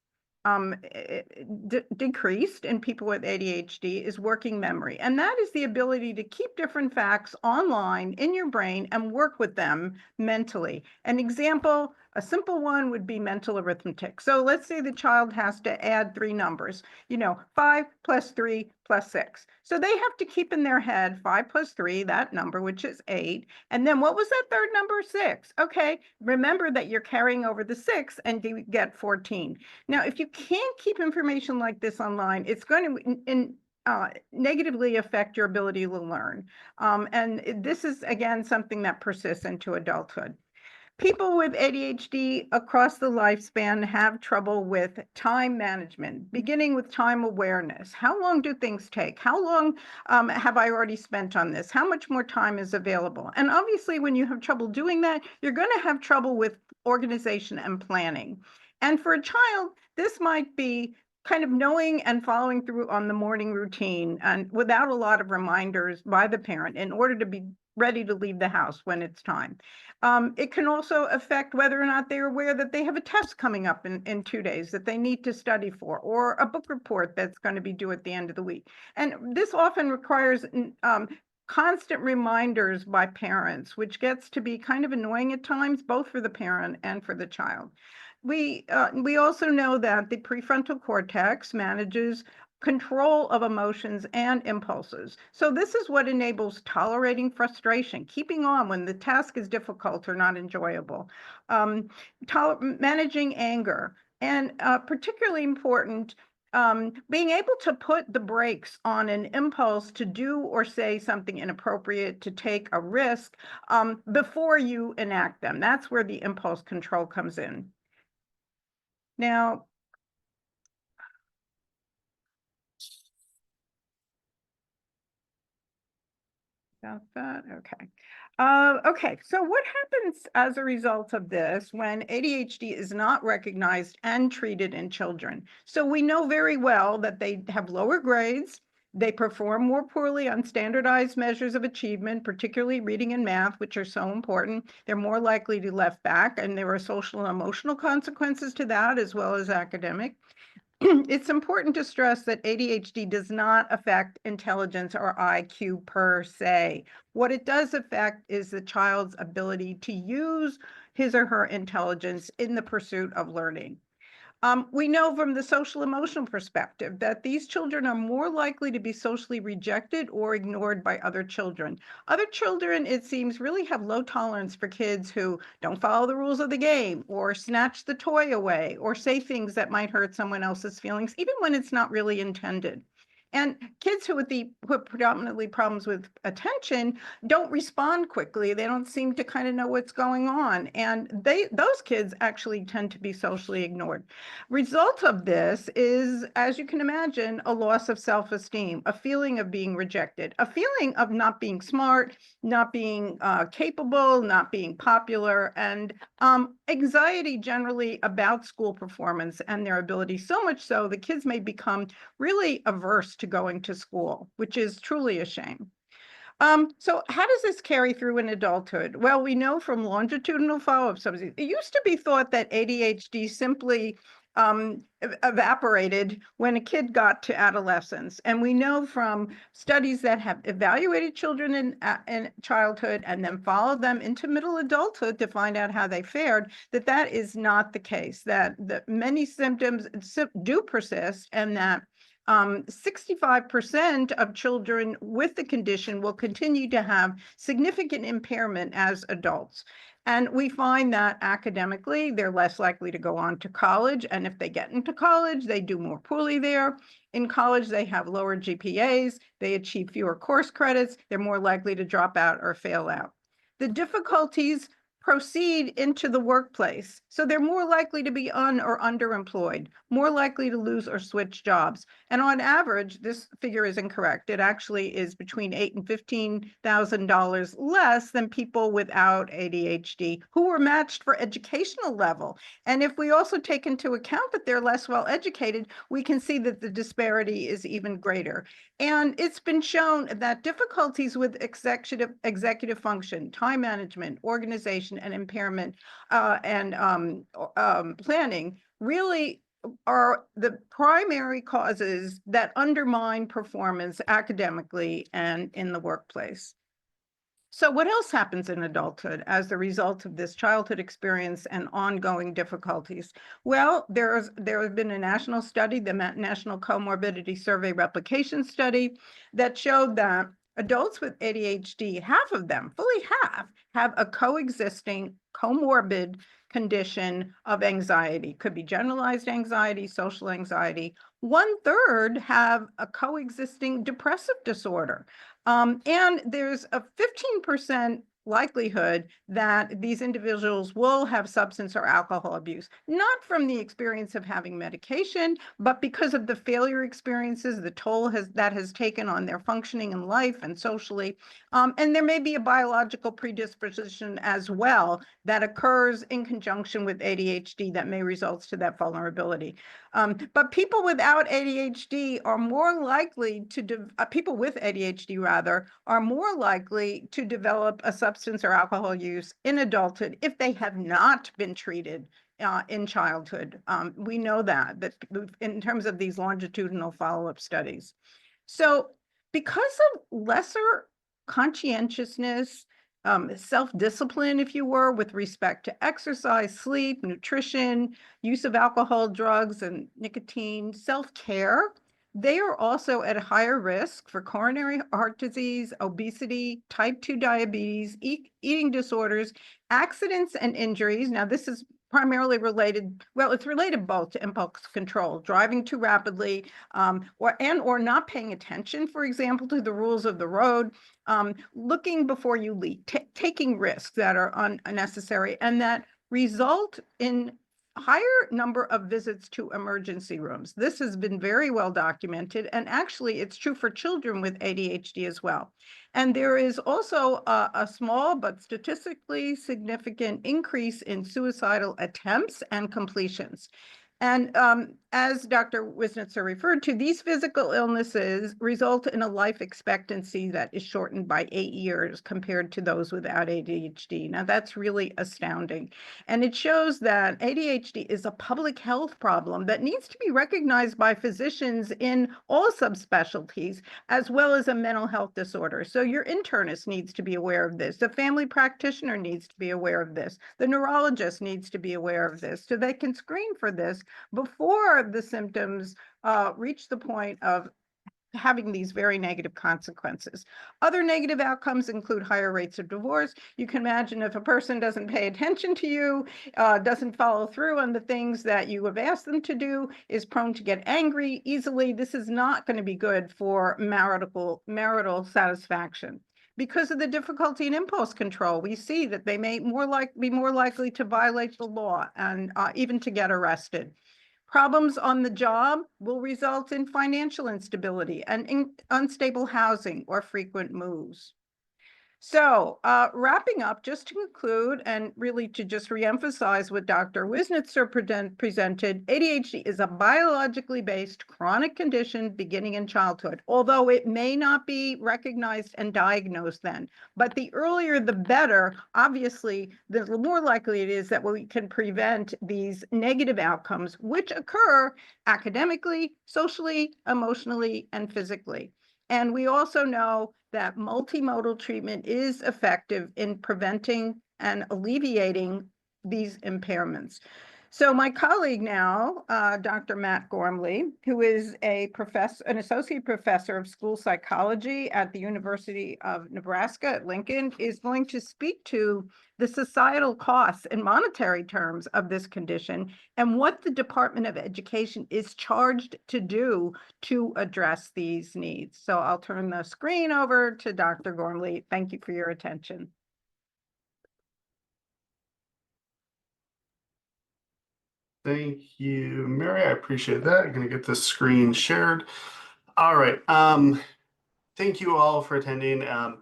decreased in people with ADHD is working memory. And that is the ability to keep different facts online in your brain and work with them mentally. An example, a simple one would be mental arithmetic. So let's say the child has to add 3 numbers, 5 plus 3 plus 6. So they have to keep in their head 5 plus 3, that number, which is 8. And then what was that third number? 6. Okay, remember that you're carrying over the 6 and you get 14. Now, if you can't keep information like this online, it's going to negatively affect your ability to learn. And this is, again, something that persists into adulthood. People with ADHD across the lifespan have trouble with time management, beginning with time awareness. How long do things take? How long have I already spent on this? How much more time is available? And obviously, when you have trouble doing that, you're going to have trouble with organization and planning. And for a child, this might be kind of knowing and following through on the morning routine and without a lot of reminders by the parent in order to be ready to leave the house when it's time. It can also affect whether or not they're aware that they have a test coming up in 2 days that they need to study for, or a book report that's going to be due at the end of the week. And this often requires constant reminders by parents, which gets to be kind of annoying at times, both for the parent and for the child. We also know that the prefrontal cortex manages control of emotions and impulses. So this is what enables tolerating frustration, keeping on when the task is difficult or not enjoyable, managing anger, and particularly important, being able to put the brakes on an impulse to do or say something inappropriate, to take a risk before you enact them. That's where the impulse control comes in. Now, got that? Okay. Okay, so what happens as a result of this when ADHD is not recognized and treated in children? So we know very well that they have lower grades, they perform more poorly on standardized measures of achievement, particularly reading and math, which are so important. They're more likely to be left back, and there are social and emotional consequences to that, as well as academic. It's important to stress that ADHD does not affect intelligence or IQ per se. What it does affect is the child's ability to use his or her intelligence in the pursuit of learning. We know from the social emotional perspective that these children are more likely to be socially rejected or ignored by other children. Other children, it seems, really have low tolerance for kids who don't follow the rules of the game, or snatch the toy away, or say things that might hurt someone else's feelings, even when it's not really intended. And kids who have predominantly problems with attention don't respond quickly. They don't seem to kind of know what's going on. And those kids actually tend to be socially ignored. Result of this is, as you can imagine, a loss of self-esteem, a feeling of being rejected, a feeling of not being smart, not being capable, not being popular, and anxiety generally about school performance and their ability, so much so the kids may become really averse to going to school, which is truly a shame. So how does this carry through in adulthood? Well, we know from longitudinal follow-up studies, it used to be thought that ADHD simply evaporated when a kid got to adolescence. And we know from studies that have evaluated children in childhood and then followed them into middle adulthood to find out how they fared, that that is not the case, that many symptoms do persist, and that 65% of children with the condition will continue to have significant impairment as adults. And we find that academically, they're less likely to go on to college. And if they get into college, they do more poorly there. In college, they have lower GPAs, they achieve fewer course credits, they're more likely to drop out or fail out. The difficulties proceed into the workplace. So they're more likely to be or underemployed, more likely to lose or switch jobs. And on average, this figure is incorrect. It actually is between $8,000 and $15,000 less than people without ADHD who were matched for educational level. And if we also take into account that they're less well educated, we can see that the disparity is even greater. And it's been shown that difficulties with executive function, time management, organization, and impairment and planning really are the primary causes that undermine performance academically and in the workplace. So what else happens in adulthood as a result of this childhood experience and ongoing difficulties? Well, there has been a national study, the National Comorbidity Survey Replication Study, that showed that adults with ADHD, half of them, fully half, have a coexisting comorbid condition of anxiety. Could be generalized anxiety, social anxiety. 1/3 have a coexisting depressive disorder. And there's a 15% likelihood that these individuals will have substance or alcohol abuse, not from the experience of having medication, but because of the failure experiences, the toll that has taken on their functioning in life and socially. And there may be a biological predisposition as well that occurs in conjunction with ADHD that may result to that vulnerability. But people without ADHD are more likely to, people with ADHD rather, are more likely to develop a substance or alcohol use in adulthood if they have not been treated in childhood. We know that in terms of these longitudinal follow-up studies. So because of lesser conscientiousness, self-discipline, if you were, with respect to exercise, sleep, nutrition, use of alcohol, drugs, and nicotine, self-care, they are also at higher risk for coronary heart disease, obesity, type 2 diabetes, eating disorders, accidents and injuries. Now, this is primarily related, well, it's related both to impulse control, driving too rapidly, or not paying attention, for example, to the rules of the road, looking before you leap, taking risks that are unnecessary and that result in higher number of visits to emergency rooms. This has been very well documented, and actually it's true for children with ADHD as well. And there is also a small but statistically significant increase in suicidal attempts and completions. And as Dr. Wisnitzer referred to, these physical illnesses result in a life expectancy that is shortened by 8 years compared to those without ADHD. Now, that's really astounding. And it shows that ADHD is a public health problem that needs to be recognized by physicians in all subspecialties, as well as a mental health disorder. So your internist needs to be aware of this. The family practitioner needs to be aware of this. The neurologist needs to be aware of this so they can screen for this before the symptoms reach the point of having these very negative consequences. Other negative outcomes include higher rates of divorce. You can imagine if a person doesn't pay attention to you, doesn't follow through on the things that you have asked them to do, is prone to get angry easily. This is not going to be good for marital satisfaction. Because of the difficulty in impulse control, we see that they may be more likely to violate the law and even to get arrested. Problems on the job will result in financial instability and unstable housing or frequent moves. So wrapping up, just to conclude and really to just reemphasize what Dr. Wisnitzer presented, ADHD is a biologically based chronic condition beginning in childhood, although it may not be recognized and diagnosed then. But the earlier, the better. Obviously, the more likely it is that we can prevent these negative outcomes, which occur academically, socially, emotionally, and physically. And we also know that multimodal treatment is effective in preventing and alleviating these impairments. So my colleague now, Dr. Matt Gormley, who is an associate professor of school psychology at the University of Nebraska at Lincoln, is going to speak to the societal costs in monetary terms of this condition and what the Department of Education is charged to do to address these needs. So I'll turn the screen over to Dr. Gormley. Thank you for your attention. Thank you, Mary. I appreciate that. I'm going to get this screen shared. All right. Thank you all for attending. I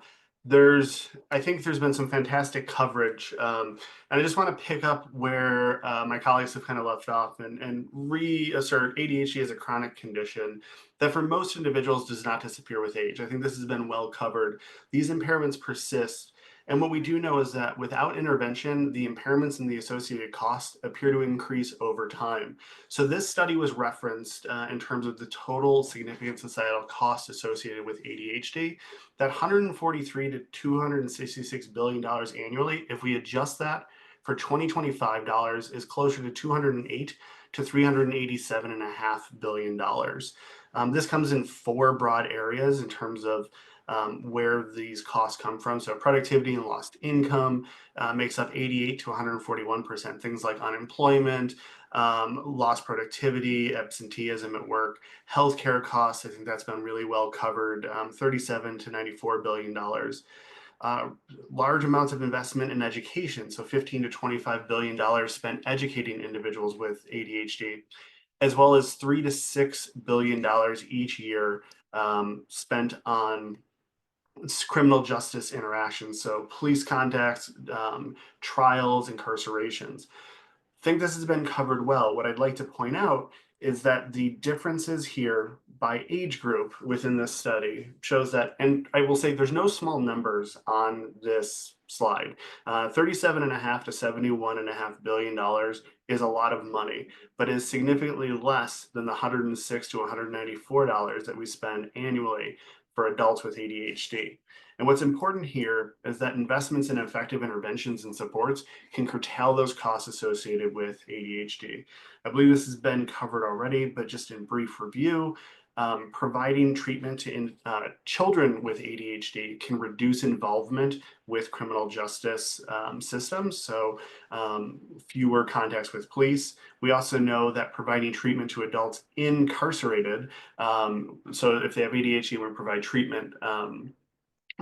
think there's been some fantastic coverage. And I just want to pick up where my colleagues have kind of left off and reassert ADHD as a chronic condition that for most individuals does not disappear with age. I think this has been well covered. These impairments persist. And what we do know is that without intervention, the impairments and the associated costs appear to increase over time. So this study was referenced in terms of the total significant societal cost associated with ADHD, that $143 to $266 billion annually. If we adjust that for 2025 dollars, is closer to $208 to $387.5 billion. This comes in 4 broad areas in terms of where these costs come from. So productivity and lost income makes up 88 to 141%. Things like unemployment, lost productivity, absenteeism at work, healthcare costs. I think that's been really well covered, $37 to $94 billion. large amounts of investment in education, so $15 to $25 billion spent educating individuals with ADHD, as well as $3 to $6 billion each year spent on criminal justice interactions, so police contacts, trials, incarcerations. I think this has been covered well. What I'd like to point out is that the differences here by age group within this study shows that, and I will say there's no small numbers on this slide. 37.5 to $71.5 billion is a lot of money, but is significantly less than the $106 to $194 that we spend annually for adults with ADHD. And what's important here is that investments in effective interventions and supports can curtail those costs associated with ADHD. I believe this has been covered already, but just in brief review, providing treatment to children with ADHD can reduce involvement with criminal justice systems, so fewer contacts with police. We also know that providing treatment to adults incarcerated, so if they have ADHD, we provide treatment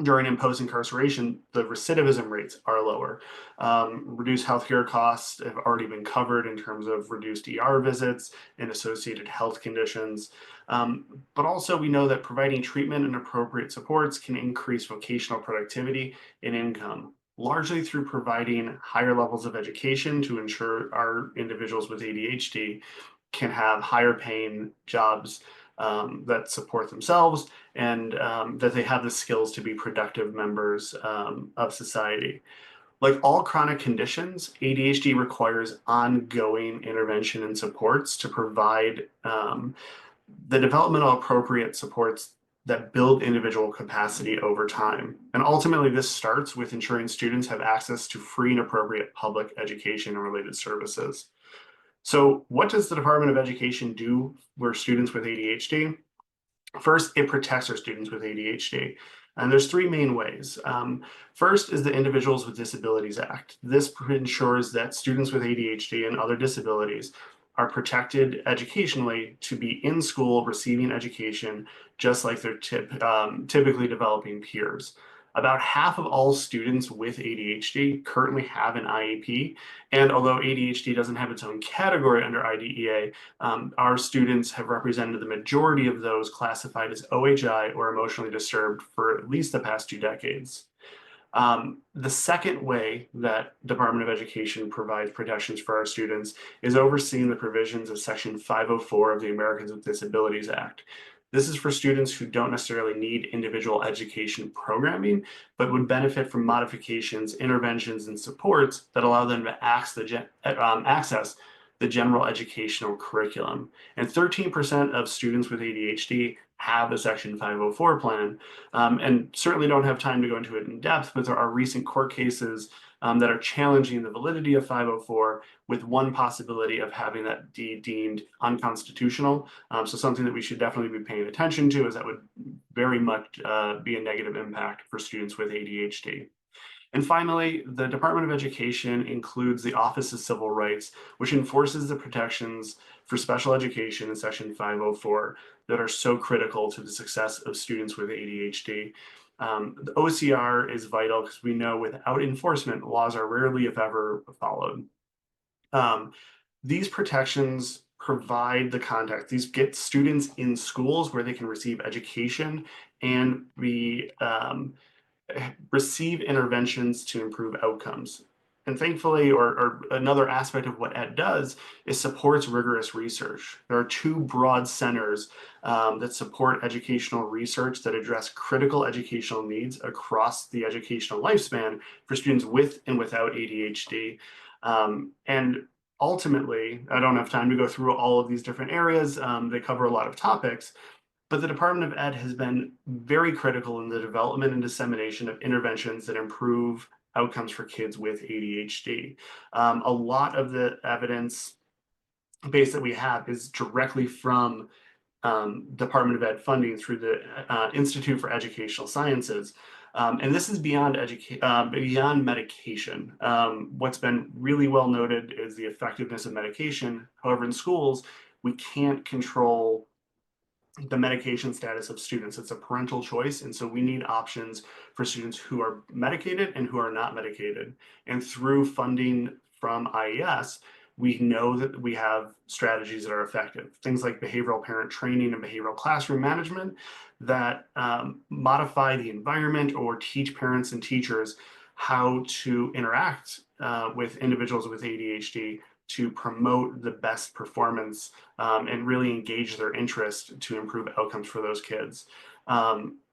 during and post incarceration, the recidivism rates are lower. Reduced healthcare costs have already been covered in terms of reduced ER visits and associated health conditions. But also we know that providing treatment and appropriate supports can increase vocational productivity and income, largely through providing higher levels of education to ensure our individuals with ADHD can have higher paying jobs that support themselves and that they have the skills to be productive members of society. Like all chronic conditions, ADHD requires ongoing intervention and supports to provide the developmental appropriate supports that build individual capacity over time. And ultimately, this starts with ensuring students have access to free and appropriate public education and related services. So what does the Department of Education do for students with ADHD? First, it protects our students with ADHD. And there's three main ways. First is the Individuals with Disabilities Act. This ensures that students with ADHD and other disabilities are protected educationally to be in school receiving education just like their typically developing peers. About half of all students with ADHD currently have an IEP, and although ADHD doesn't have its own category under IDEA, our students have represented the majority of those classified as OHI or emotionally disturbed for at least the past 2 decades. The second way that Department of Education provides protections for our students is overseeing the provisions of Section 504 of the Americans with Disabilities Act. This is for students who don't necessarily need individual education programming, but would benefit from modifications, interventions, and supports that allow them to access the general educational curriculum. And 13% of students with ADHD have a Section 504 plan, and certainly don't have time to go into it in depth, but there are recent court cases that are challenging the validity of 504, with one possibility of having that deemed unconstitutional. So something that we should definitely be paying attention to, as that would very much be a negative impact for students with ADHD. And finally, the Department of Education includes the Office of Civil Rights, which enforces the protections for special education in Section 504 that are so critical to the success of students with ADHD. The OCR is vital because we know without enforcement, laws are rarely, if ever, followed. These protections provide the context. These get students in schools where they can receive education and receive interventions to improve outcomes. And thankfully, or another aspect of what ED does is supports rigorous research. There are 2 broad centers that support educational research that address critical educational needs across the educational lifespan for students with and without ADHD. And ultimately, I don't have time to go through all of these different areas. They cover a lot of topics, but the Department of Ed has been very critical in the development and dissemination of interventions that improve outcomes for kids with ADHD. A lot of the evidence base that we have is directly from Department of Ed funding through the Institute for Educational Sciences. And this is beyond medication. What's been really well noted is the effectiveness of medication. However, in schools, we can't control the medication status of students. It's a parental choice, and so we need options for students who are medicated and who are not medicated. And through funding from IES, we know that we have strategies that are effective. Things like behavioral parent training and behavioral classroom management that modify the environment or teach parents and teachers how to interact with individuals with ADHD to promote the best performance and really engage their interest to improve outcomes for those kids.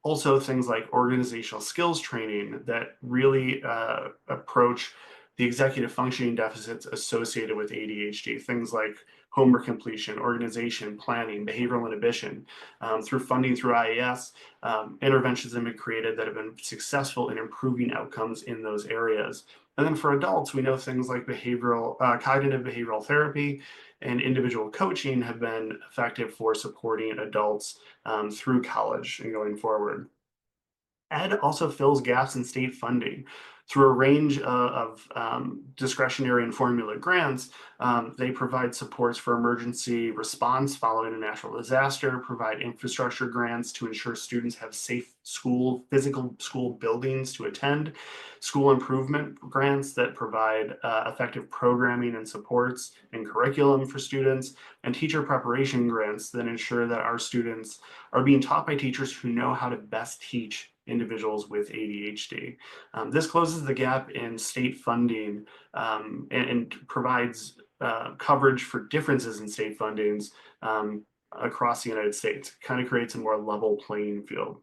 Also, things like organizational skills training that really approach the executive functioning deficits associated with ADHD, things like homework completion, organization, planning, behavioral inhibition. Through funding through IES, interventions have been created that have been successful in improving outcomes in those areas. And then for adults, we know things like cognitive behavioral therapy and individual coaching have been effective for supporting adults through college and going forward. ED also fills gaps in state funding. Through a range of discretionary and formula grants, they provide supports for emergency response following a natural disaster, provide infrastructure grants to ensure students have safe physical school buildings to attend, school improvement grants that provide effective programming and supports and curriculum for students, and teacher preparation grants that ensure that our students are being taught by teachers who know how to best teach individuals with ADHD. This closes the gap in state funding and provides coverage for differences in state fundings across the United States. Kind of creates a more level playing field.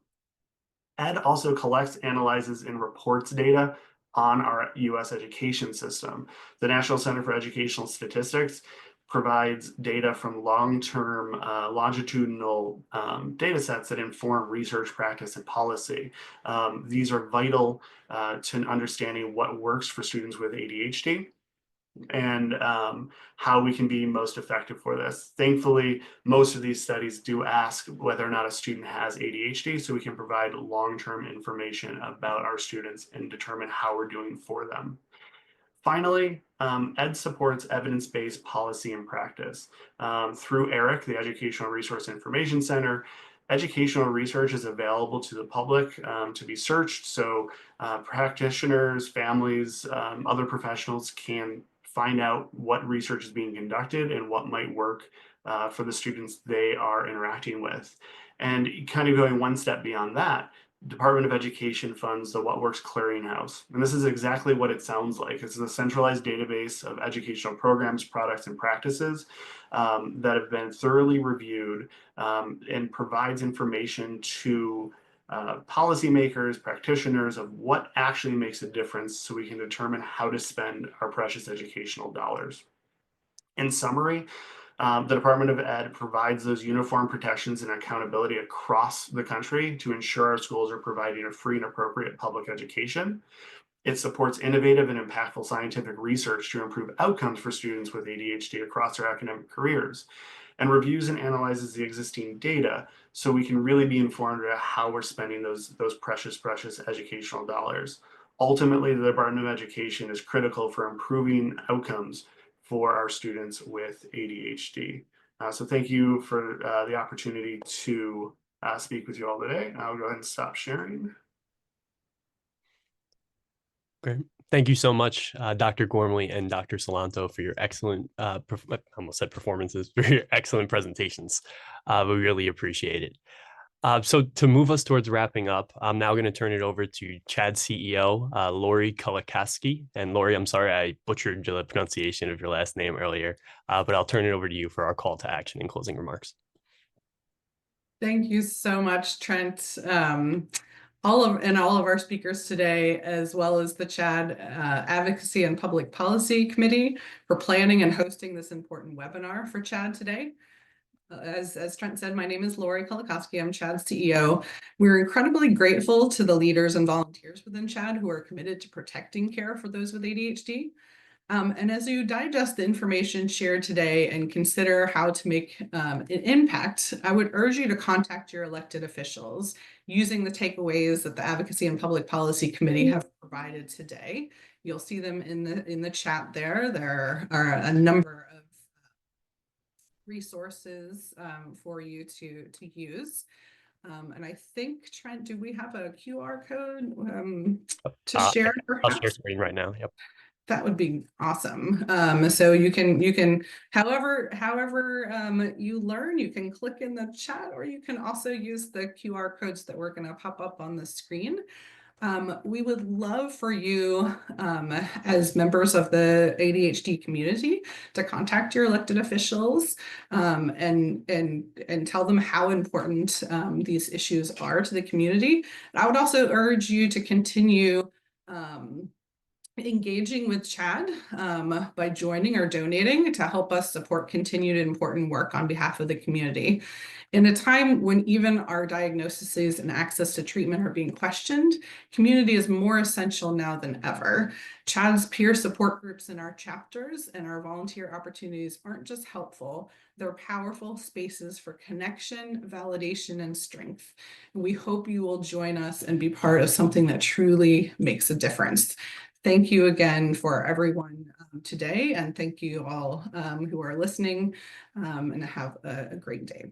ED also collects, analyzes, and reports data on our US education system. The National Center for Educational Statistics provides data from long-term longitudinal data sets that inform research, practice, and policy. These are vital to understanding what works for students with ADHD and how we can be most effective for this. Thankfully, most of these studies do ask whether or not a student has ADHD, so we can provide long-term information about our students and determine how we're doing for them. Finally, ED supports evidence-based policy and practice. Through ERIC, the Educational Resource Information Center, educational research is available to the public to be searched, so practitioners, families, other professionals can find out what research is being conducted and what might work for the students they are interacting with. And kind of going one step beyond that, Department of Education funds the What Works Clearinghouse. And this is exactly what it sounds like. It's a centralized database of educational programs, products, and practices that have been thoroughly reviewed and provides information to policymakers, practitioners of what actually makes a difference so we can determine how to spend our precious educational dollars. In summary, the Department of Ed provides those uniform protections and accountability across the country to ensure our schools are providing a free and appropriate public education. It supports innovative and impactful scientific research to improve outcomes for students with ADHD across their academic careers, and reviews and analyzes the existing data so we can really be informed about how we're spending those precious educational dollars. Ultimately, the Department of Education is critical for improving outcomes for our students with ADHD. So thank you for the opportunity to speak with you all today. I'll go ahead and stop sharing. Great. Thank you so much, Dr. Gormley and Dr. Salanto, for your excellent, I almost said performances, for your excellent presentations. We really appreciate it. So to move us towards wrapping up, I'm now going to turn it over to CHAD CEO, Lori Kulakaski. And Lori, I'm sorry I butchered the pronunciation of your last name earlier, but I'll turn it over to you for our call to action and closing remarks. Thank you so much, Trent. All of our speakers today, as well as the CHAD Advocacy and Public Policy Committee for planning and hosting this important webinar for CHAD today. As Trent said, my name is Lori Kulakaski. I'm CHAD's CEO. We're incredibly grateful to the leaders and volunteers within CHAD who are committed to protecting care for those with ADHD. And as you digest the information shared today and consider how to make an impact, I would urge you to contact your elected officials using the takeaways that the Advocacy and Public Policy Committee have provided today. You'll see them in the chat there. There are a number of resources for you to use. And I think, Trent, do we have a QR code to share? I'll share screen right now. Yep. That would be awesome. So you can, however you learn, you can click in the chat, or you can also use the QR codes that we're going to pop up on the screen. We would love for you, as members of the ADHD community, to contact your elected officials and tell them how important these issues are to the community. And I would also urge you to continue engaging with Chad by joining or donating to help us support continued important work on behalf of the community. In a time when even our diagnoses and access to treatment are being questioned, community is more essential now than ever. Chad's peer support groups in our chapters and our volunteer opportunities aren't just helpful, they're powerful spaces for connection, validation, and strength. And we hope you will join us and be part of something that truly makes a difference. Thank you again for everyone today, and thank you all who are listening, and have a great day.